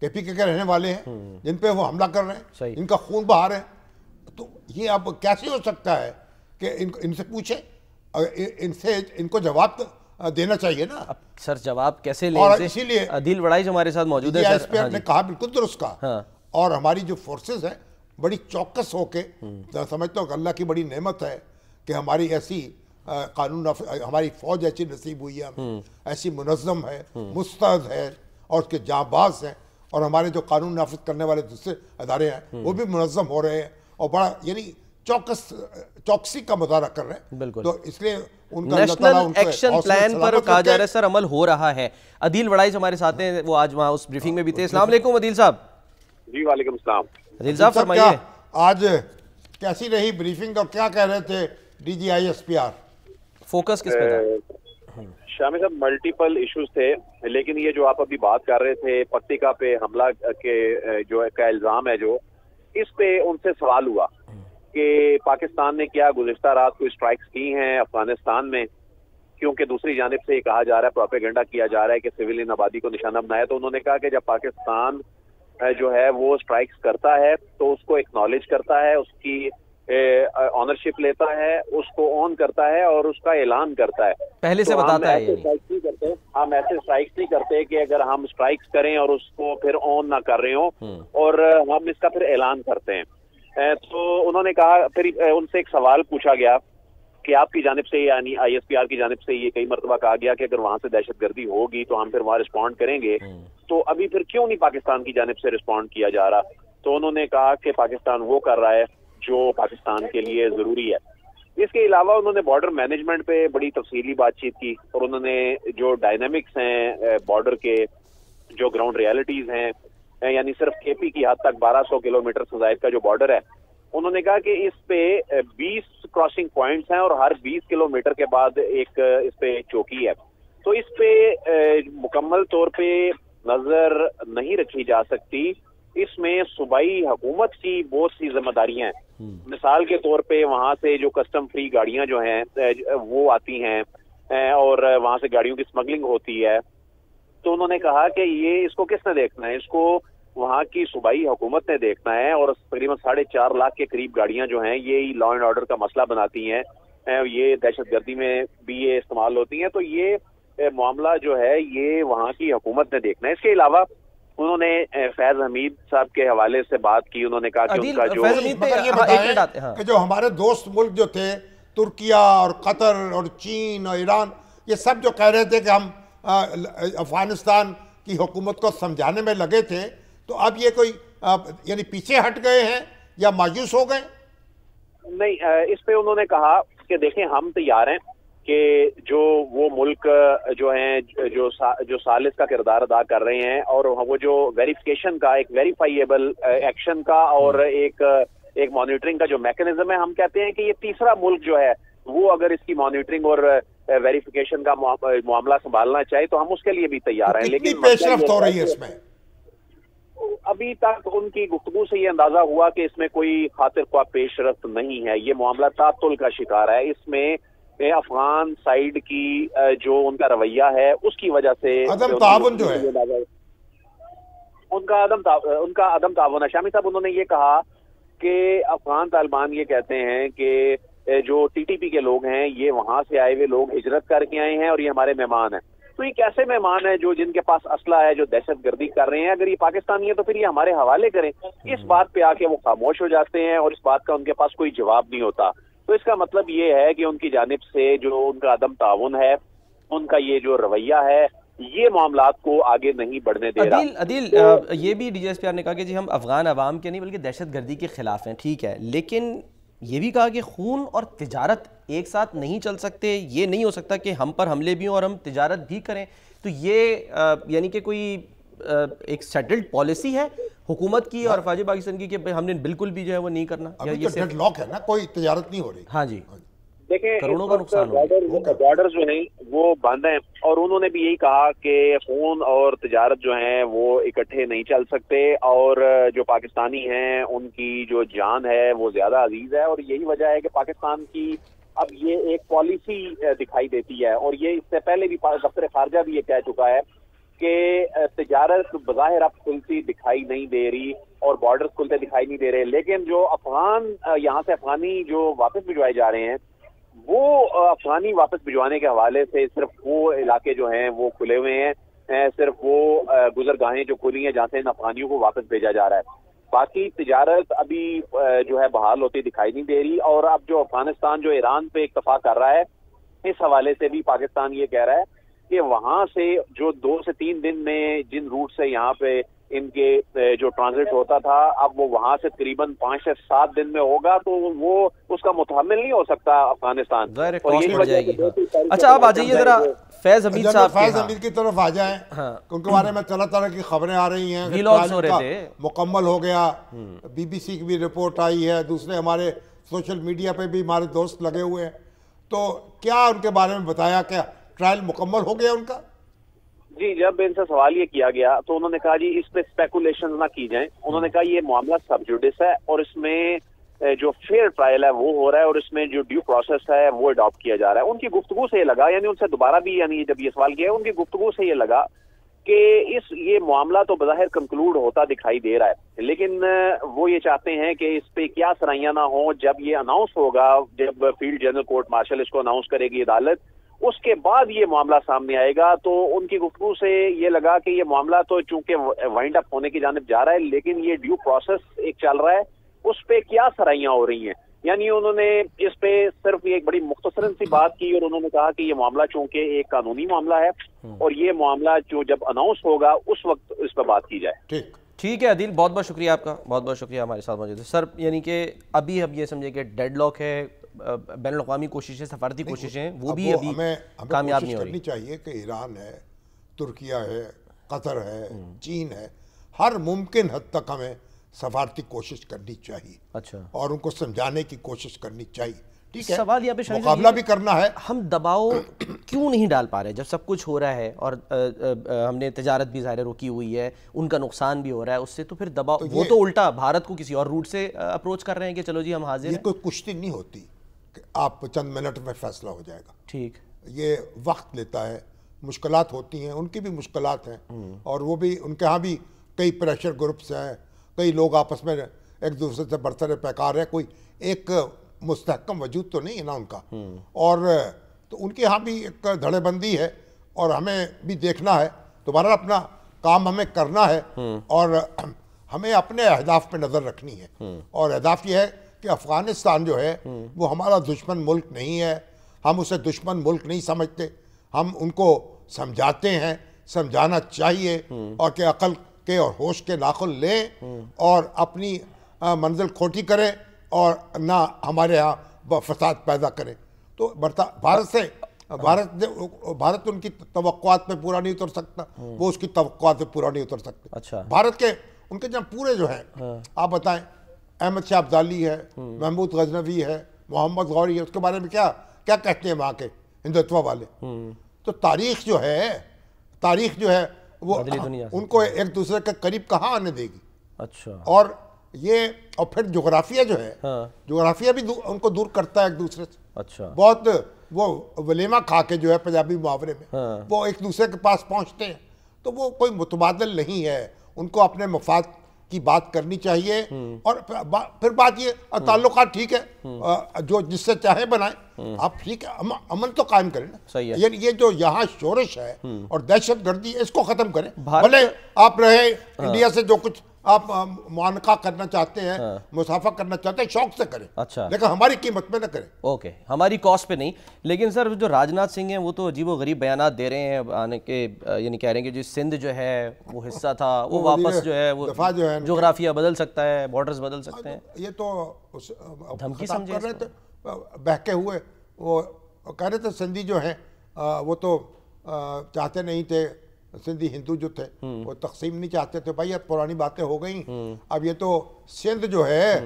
KPK کے رہنے والے ہیں جن پہ وہ حملہ کر رہے ہیں, ان کا خون بہا رہے ہیں. تو یہ اب کیسے ہو سکتا ہے کہ ان سے پوچھیں, ان کو جواب دینا چاہیے نا. سر جواب کیسے لیں؟ اور اسی لیے عدیل وڑائی جو ہمارے ساتھ موجود ہے ISPR نے کہا بالکل درست کہا. اور ہماری جو فورسز ہیں بڑی چوکس ہو کے, سمجھتا ہوں کہ اللہ کی بڑی نعمت ہے کہ ہماری ایسی قانون ہماری فوج ایسی نصیب ہوئی ہے, ایسی منظم ہے, مستعد ہے اور اس کے جانباز ہیں. اور ہمارے جو قانون نافذ کرنے والے دوسرے ادارے ہیں وہ بھی منظم ہو رہے ہیں اور بڑا یعنی چوکسی کا مظاہرہ کر رہے ہیں. بالکل. تو اس لیے ان کا نیشنل ایکشن پلان پر کہا جا رہا ہے سر عمل ہو رہا ہے. عدیل وڑائی جو ہمارے ساتھ ہیں وہ آج وہاں اس بریفنگ میں بھی تھے. السلام علیکم عدیل صاحب. جی وعلیکم السلام. عدیل صاحب فرمائیے آج کیسی رہی بریفنگ اور کیا کہہ رہے تھے DG ISPR؟ فوکس کس پہ تھا؟ شامی صاحب ملٹیپل ایشوز تھے, لیکن یہ جو آپ ابھی بات کر رہے تھے پکتیکا پہ حملہ کے جو کا الزام ہے, جو اس پہ ان سے سوال ہوا کہ پاکستان نے کیا گزشتہ رات کو اسٹرائکس کی ہیں افغانستان میں, کیونکہ دوسری جانب سے یہ کہا جا رہا ہے, پروپیگنڈا کیا جا رہا ہے کہ سویلین آبادی کو نشانہ بنایا. تو انہوں نے کہا کہ جب پاکستان جو ہے وہ اسٹرائکس کرتا ہے تو اس کو ایکنالج کرتا ہے, اس کی آنرشپ لیتا ہے, اس کو آن کرتا ہے اور اس کا اعلان کرتا ہے. پہلے سے بتاتا ہے. ہم ایسے اسٹرائکس نہیں کرتے کہ اگر ہم اسٹرائکس کریں اور اس کو پھر آن نہ کر رہے ہوں اور ہم اس کا پھر اعلان کرتے ہیں. تو انہوں نے کہا, پھر ان سے ایک سوال پوچھا گیا کہ آپ کی جانب سے یعنی ISPR کی جانب سے یہ کئی مرتبہ کہا گیا کہ اگر وہاں سے دہشت گردی ہوگی تو ہم پھر وہاں رسپونڈ کریں گے, تو ابھی پھر کیوں نہیں پاکستان کی جانب سے رسپونڈ کیا جا رہا؟ تو انہوں نے کہا کہ پاکستان وہ کر رہا ہے جو پاکستان کے لیے ضروری ہے. اس کے علاوہ انہوں نے بارڈر مینجمنٹ پہ بڑی تفصیلی بات چیت کی اور انہوں نے جو ڈائنامکس ہیں بارڈر کے, جو گراؤنڈ ریالٹیز ہیں, یعنی صرف KP کی حد تک 1200 کلومیٹر سے زائد کا جو بارڈر ہے, انہوں نے کہا کہ اس پہ 20 کراسنگ پوائنٹس ہیں اور ہر 20 کلومیٹر کے بعد ایک اس پہ چوکی ہے. تو اس پہ مکمل طور پہ نظر نہیں رکھی جا سکتی. اس میں صوبائی حکومت کی بہت سی ذمہ داریاں ہیں. مثال کے طور پہ وہاں سے جو کسٹم فری گاڑیاں جو ہیں وہ آتی ہیں اور وہاں سے گاڑیوں کی اسمگلنگ ہوتی ہے. تو انہوں نے کہا کہ یہ اس کو کس نے دیکھنا ہے؟ اس کو وہاں کی صوبائی حکومت نے دیکھنا ہے. اور تقریباً 4.5 لاکھ کے قریب گاڑیاں جو ہیں یہ لا اینڈ آرڈر کا مسئلہ بناتی ہیں, یہ دہشت گردی میں بھی یہ استعمال ہوتی ہیں. تو یہ معاملہ جو ہے یہ وہاں کی حکومت نے دیکھنا ہے. اس کے علاوہ انہوں نے فیض حمید صاحب کے حوالے سے بات کی. انہوں نے کہا کہ ان کا جو کہ جو ہمارے دوست ملک جو تھے ترکیہ اور قطر اور چین اور ایران, یہ سب جو کہہ رہے تھے کہ ہم افغانستان کی حکومت کو سمجھانے میں لگے تھے, تو اب یہ کوئی یعنی پیچھے ہٹ گئے ہیں یا مایوس ہو گئے؟ نہیں, اس پہ انہوں نے کہا کہ دیکھیں ہم تیار ہیں کہ جو وہ ملک جو ہیں جو ثالث کا کردار ادا کر رہے ہیں اور وہ جو ویریفیکیشن کا ایک ویریفائیبل ایکشن کا اور ایک مانیٹرنگ کا جو میکنزم ہے, ہم کہتے ہیں کہ یہ تیسرا ملک جو ہے وہ اگر اس کی مانیٹرنگ اور ویریفیکیشن کا معاملہ سنبھالنا چاہے تو ہم اس کے لیے بھی تیار ہیں. لیکن پیش رفت ہو رہی ہے اس میں؟ ابھی تک ان کی گفتگو سے یہ اندازہ ہوا کہ اس میں کوئی خاطر خواہ پیش رفت نہیں ہے. یہ معاملہ تعطل کا شکار ہے. اس میں افغان سائیڈ کی جو ان کا رویہ ہے اس کی وجہ سے عدم تعاون جو ہے ان کا عدم تعاون ہے. شامی صاحب انہوں نے یہ کہا کہ افغان طالبان یہ کہتے ہیں کہ جو TTP کے لوگ ہیں یہ وہاں سے آئے ہوئے لوگ ہجرت کر کے آئے ہیں اور یہ ہمارے مہمان ہیں. تو یہ کیسے مہمان ہیں جو جن کے پاس اسلحہ ہے, جو دہشت گردی کر رہے ہیں؟ اگر یہ پاکستانی ہے تو پھر یہ ہمارے حوالے کریں. اس بات پہ آ کے وہ خاموش ہو جاتے ہیں اور اس بات کا ان کے پاس کوئی جواب نہیں ہوتا. تو اس کا مطلب یہ ہے کہ ان کی جانب سے جو ان کا عدم تعاون ہے, ان کا یہ جو رویہ ہے یہ معاملات کو آگے نہیں بڑھنے دے رہا۔ عدیل یہ بھی D G S P R نے کہا کہ جی ہم افغان عوام کے نہیں بلکہ دہشت گردی کے خلاف ہیں، ٹھیک ہے، لیکن یہ بھی کہا کہ خون اور تجارت ایک ساتھ نہیں چل سکتے، یہ نہیں ہو سکتا کہ ہم پر حملے بھی ہوں اور ہم تجارت بھی کریں۔ تو یہ یعنی کہ کوئی ایک سیٹلڈ پالیسی ہے حکومت کی اور افواج پاکستان کی کہ ہم نے بالکل بھی جو ہے وہ نہیں کرنا؟ ابھی تو ڈیڈ لاک ہے نا، کوئی تجارت نہیں ہو رہی۔ ہاں جی، دیکھیں کروڑوں کا نقصان ہو گیا، بارڈرز جو ہیں وہ بند ہیں، اور انہوں نے بھی یہی کہا کہ خون اور تجارت جو ہیں وہ اکٹھے نہیں چل سکتے، اور جو پاکستانی ہیں ان کی جو جان ہے وہ زیادہ عزیز ہے، اور یہی وجہ ہے کہ پاکستان کی اب یہ ایک پالیسی دکھائی دیتی ہے، اور یہ اس سے پہلے بھی دفتر خارجہ بھی یہ کہہ چکا ہے کہ تجارت بظاہر اب کھلتی دکھائی نہیں دے رہی اور بارڈرز کھلتے دکھائی نہیں دے رہے، لیکن جو افغان یہاں سے افغانی جو واپس بھجوائے جا رہے ہیں وہ افغانی واپس بھجوانے کے حوالے سے صرف وہ علاقے جو ہیں وہ کھلے ہوئے ہیں، صرف وہ گزرگاہیں جو کھلی ہیں جہاں سے ان افغانیوں کو واپس بھیجا جا رہا ہے۔ باقی تجارت ابھی جو ہے بحال ہوتی دکھائی نہیں دے رہی، اور اب جو افغانستان جو ایران پہ اکتفا کر رہا ہے، اس حوالے سے بھی پاکستان یہ کہہ رہا ہے کہ وہاں سے جو 2 سے 3 دن میں جن روٹ سے یہاں پہ ان کے جو ٹرانزٹ ہوتا تھا، اب وہ وہاں سے تقریباً 5 سے 7 دن میں ہوگا، تو وہ اس کا متحمل نہیں ہو سکتا افغانستان۔ اچھا آپ آ جائیے ذرا فیض حمید صاحب، فیض حمید کی طرف آ جائیں، ان کے بارے میں طرح طرح کی خبریں آ رہی ہیں، مکمل ہو گیا، بی بی سی کی بھی رپورٹ آئی ہے، دوسرے ہمارے سوشل میڈیا پہ بھی ہمارے دوست لگے ہوئے ہیں، تو کیا ان کے بارے میں بتایا، کیا ٹرائل مکمل ہو گیا ان کا؟ جی، جب ان سے سوال یہ کیا گیا تو انہوں نے کہا جی اس پہ اسپیکولیشن نہ کی جائیں، انہوں نے کہا یہ معاملہ سب جوڈس ہے اور اس میں جو فیئر ٹرائل ہے وہ ہو رہا ہے، اور اس میں جو ڈیو پروسیس ہے وہ اڈاپٹ کیا جا رہا ہے۔ ان کی گفتگو سے یہ لگا، یعنی ان سے دوبارہ بھی یعنی جب یہ سوال کیا، ان کی گفتگو سے یہ لگا کہ یہ معاملہ تو بظاہر کنکلوڈ ہوتا دکھائی دے رہا ہے، لیکن وہ یہ چاہتے ہیں کہ اس پہ کیا سرائیاں نہ ہوں، جب یہ اناؤنس ہوگا، جب فیلڈ جنرل کورٹ مارشل اس کو اناؤنس کرے گی عدالت، اس کے بعد یہ معاملہ سامنے آئے گا۔ تو ان کی گفتگو سے یہ لگا کہ یہ معاملہ تو چونکہ وائنڈ اپ ہونے کی جانب جا رہا ہے، لیکن یہ ڈیو پروسیس ایک چل رہا ہے، اس پہ کیا سرائیاں ہو رہی ہیں، یعنی انہوں نے اس پہ صرف ایک بڑی مختصراً سی بات کی، اور انہوں نے کہا کہ یہ معاملہ چونکہ ایک قانونی معاملہ ہے اور یہ معاملہ جو جب اناؤنس ہوگا اس وقت اس پہ بات کی جائے۔ ٹھیک ہے عدیل، بہت بہت شکریہ آپ کا، بہت بہت شکریہ ہمارے ساتھ موجود ہے سر۔ یعنی کہ ابھی اب یہ سمجھے کہ ڈیڈ لاک ہے، بین الاقوامی کوششیں، سفارتی کوششیں، وہ بھی ابھی کامیاب نہیں ہو رہی۔ کرنی چاہیے کہ ایران ہے، ترکیہ ہے، قطر ہے، چین ہے، ہر ممکن حد تک ہمیں سفارتی کوشش کرنی چاہیے، اچھا، اور ان کو سمجھانے کی کوشش کرنی چاہیے، ٹھیک ہے، سوال یہاں پہ مقابلہ بھی کرنا ہے۔ ہم دباؤ کیوں نہیں ڈال پا رہے جب سب کچھ ہو رہا ہے، اور ہم نے تجارت بھی ظاہر روکی ہوئی ہے، ان کا نقصان بھی ہو رہا ہے اس سے، تو پھر دباؤ وہ تو الٹا بھارت کو کسی اور روٹ سے اپروچ کر رہے ہیں کہ چلو جی ہم حاضر ہیں۔ یہ کوئی کشتی نہیں ہوتی کہ آپ چند منٹ میں فیصلہ ہو جائے گا، ٹھیک، یہ وقت لیتا ہے، مشکلات ہوتی ہیں، ان کی بھی مشکلات ہیں، اور وہ بھی ان کے ہاں بھی کئی پریشر گروپس ہیں، کئی لوگ آپس میں ایک دوسرے سے برسر پیکار ہے، کوئی ایک مستحکم وجود تو نہیں ہے نا ان کا، اور تو ان کے ہاں بھی ایک دھڑے بندی ہے، اور ہمیں بھی دیکھنا ہے، دوبارہ اپنا کام ہمیں کرنا ہے، اور ہمیں اپنے اہداف پہ نظر رکھنی ہے، اور اہداف یہ ہے کہ افغانستان جو ہے وہ ہمارا دشمن ملک نہیں ہے، ہم اسے دشمن ملک نہیں سمجھتے، ہم ان کو سمجھاتے ہیں، سمجھانا چاہیے، اور کہ عقل کے اور ہوش کے ناخن لیں اور اپنی منزل کھوٹی کریں اور نہ ہمارے ہاں فساد پیدا کریں۔ تو بھارت ان کی توقعات پہ پورا نہیں اتر سکتا، وہ اس کی توقعات پہ پورا نہیں اتر سکتے۔ اچھا، بھارت کے ان کے جب پورے جو ہیں، آپ بتائیں، احمد شاہ ابدالی ہے، محمود غزنوی ہے، محمد غوری ہے، اس کے بارے میں کیا کہتے ہیں وہاں کے ہندوتوا والے؟ تو تاریخ جو ہے وہ ان کو ایک دوسرے کے قریب کہاں آنے دے گی؟ اچھا، اور پھر جغرافیہ جو ہے، جغرافیہ بھی ان کو دور کرتا ہے ایک دوسرے سے۔ اچھا، بہت وہ ولیمہ کھا کے جو ہے پنجابی محاورے میں وہ ایک دوسرے کے پاس پہنچتے ہیں، تو وہ کوئی متبادل نہیں ہے، ان کو اپنے مفاد کی بات کرنی چاہیے، اور پھر بات یہ تعلقات ٹھیک ہے، جو جس سے چاہے بنائیں، آپ ٹھیک ہے، امن تو قائم کریں نا، یعنی یہ جو یہاں شورش ہے اور دہشت گردی، اس کو ختم کریں، بھلے آپ رہے انڈیا سے جو کچھ آپ معانقہ کرنا چاہتے ہیں، مسافہ کرنا چاہتے ہیں، شوق سے کریں، اچھا، لیکن ہماری قیمت پہ نہ کریں. اوکے، ہماری کاسٹ پہ نہیں. لیکن سر جو راج ناتھ سنگھ ہیں وہ تو عجیب و غریب بیانات دے رہے ہیں آنے کے، یعنی کہہ رہے ہیں کہ جو سندھ جو ہے وہ حصہ تھا وہ واپس جو ہے وہ جغرافیہ بدل سکتا ہے، بارڈرز بدل سکتے ہیں. یہ تو دھمکی سمجھے کر رہے تھے بہکے ہوئے. وہ کہہ رہے تھے سندھی جو ہیں وہ تو چاہتے نہیں تھے، سندھی ہندو جو تھے وہ تقسیم نہیں چاہتے تھے. بھائی اب پرانی باتیں ہو گئیں. اب یہ تو سندھ جو ہے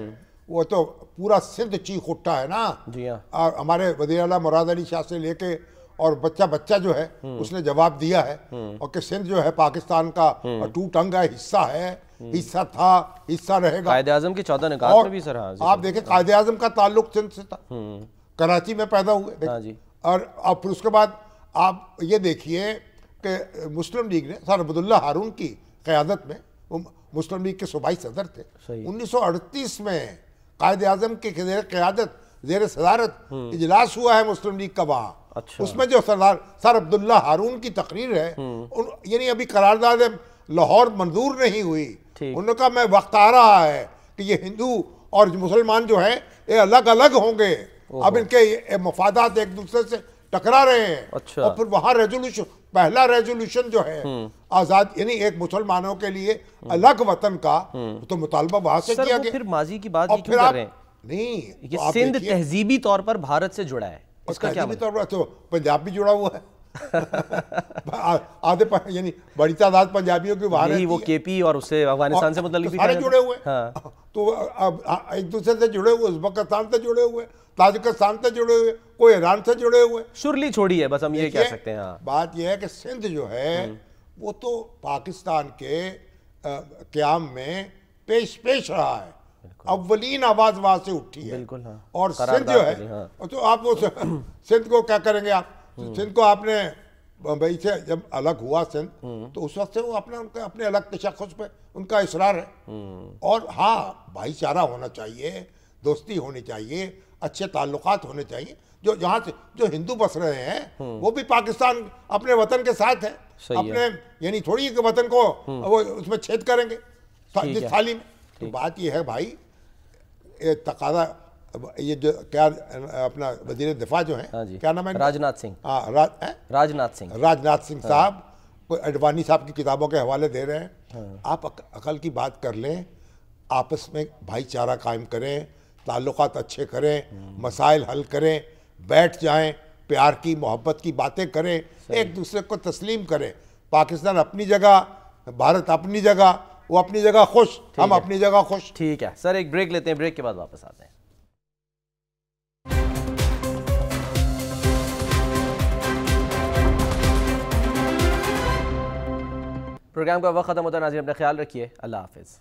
وہ تو پورا سندھ چیخ اٹھا ہے نا. جی ہاں. اور ہمارے وزیر اعلیٰ مراد علی شاہ سے لے کے اور بچہ جو ہے اس نے جواب دیا ہے، اور کہ سندھ جو ہے پاکستان کا ٹوٹ ٹنگا حصہ ہے، حصہ تھا، حصہ رہے گا. قائد اعظم کی 14 نکات میں بھی سر. آپ دیکھیں قائد اعظم کا تعلق سندھ سے تھا، کراچی میں پیدا ہوئے. اور پھر اس کے بعد آپ یہ دیکھیے کہ مسلم لیگ نے سر عبداللہ ہارون کی قیادت میں، وہ مسلم لیگ کے صوبائی صدر تھے. 1938 میں قائد اعظم کے زیر قیادت، زیر صدارت اجلاس ہوا ہے مسلم لیگ کا وہاں. اس میں جو سر عبداللہ ہارون کی تقریر ہے، یعنی ابھی قرارداد لاہور منظور نہیں ہوئی. انہوں نے کہا میں وقت آ رہا ہے کہ یہ ہندو اور مسلمان جو ہیں یہ الگ الگ ہوں گے. اب ان کے مفادات ایک دوسرے سے ٹکرا رہے ہیں. اور پھر وہاں ریزولوشن، پہلا ریزولوشن جو ہے آزاد، یعنی ایک مسلمانوں کے لیے الگ وطن کا تو مطالبہ وہاں سے کیا گیا. پھر ماضی کی بات کیوں کر رہے ہیں؟ نہیں، یہ سندھ تہذیبی طور پر بھارت سے جڑا ہے، اس کا کیا تہذیبی طور پر تو پنجاب بھی جڑا ہوا ہے. آدھے یعنی بڑی تعداد پنجابیوں کی وہاں رہتی ہے. وہ کے پی اور اس سے افغانستان سے متعلق بھی سارے جڑے ہوئے ہیں. تو ایک دوسرے سے جڑے ہوئے، ازبکستان سے جڑے ہوئے، تاجکستان سے جڑے ہوئے، کوئی ایران سے جڑے ہوئے. شرلی چھوڑی ہے بس ہم یہ کہہ سکتے ہیں. بات یہ ہے کہ سندھ جو ہے وہ تو پاکستان کے قیام میں پیش رہا ہے. اولین آواز وہاں سے اٹھی ہے. اور سندھ جو ہے تو آپ وہ سندھ کو کیا کریں گے؟ آپ سندھ کو آپ نے بمبئی سے جب الگ ہوا سندھ تو اس وقت سے وہ اپنے الگ تشخص پہ ان کا اصرار ہے. اور ہاں بھائی چارہ ہونا چاہیے، دوستی ہونی چاہیے، اچھے تعلقات ہونے چاہیے. جو جہاں سے جو ہندو بس رہے ہیں وہ بھی پاکستان اپنے وطن کے ساتھ ہے. اپنے یعنی تھوڑی کہ وطن کو وہ اس میں چھید کریں گے جس تھالی میں. تو بات یہ ہے بھائی، تقاضا یہ جو کیا اپنا وزیر دفاع جو ہیں، کیا نام ہے؟ راج ناتھ سنگھ. راج ناتھ سنگھ صاحب کوئی اڈوانی صاحب کی کتابوں کے حوالے دے رہے ہیں. آپ عقل کی بات کر لیں، آپس میں بھائی چارہ قائم کریں، تعلقات اچھے کریں، مسائل حل کریں، بیٹھ جائیں، پیار کی محبت کی باتیں کریں، ایک دوسرے کو تسلیم کریں. پاکستان اپنی جگہ، بھارت اپنی جگہ، وہ اپنی جگہ خوش، ہم اپنی جگہ خوش. ٹھیک ہے سر، ایک بریک لیتے ہیں، بریک کے بعد واپس آتے ہیں. پروگرام کا وقت ختم ہوتا ہے. ناظرین اپنا خیال رکھیے. اللہ حافظ.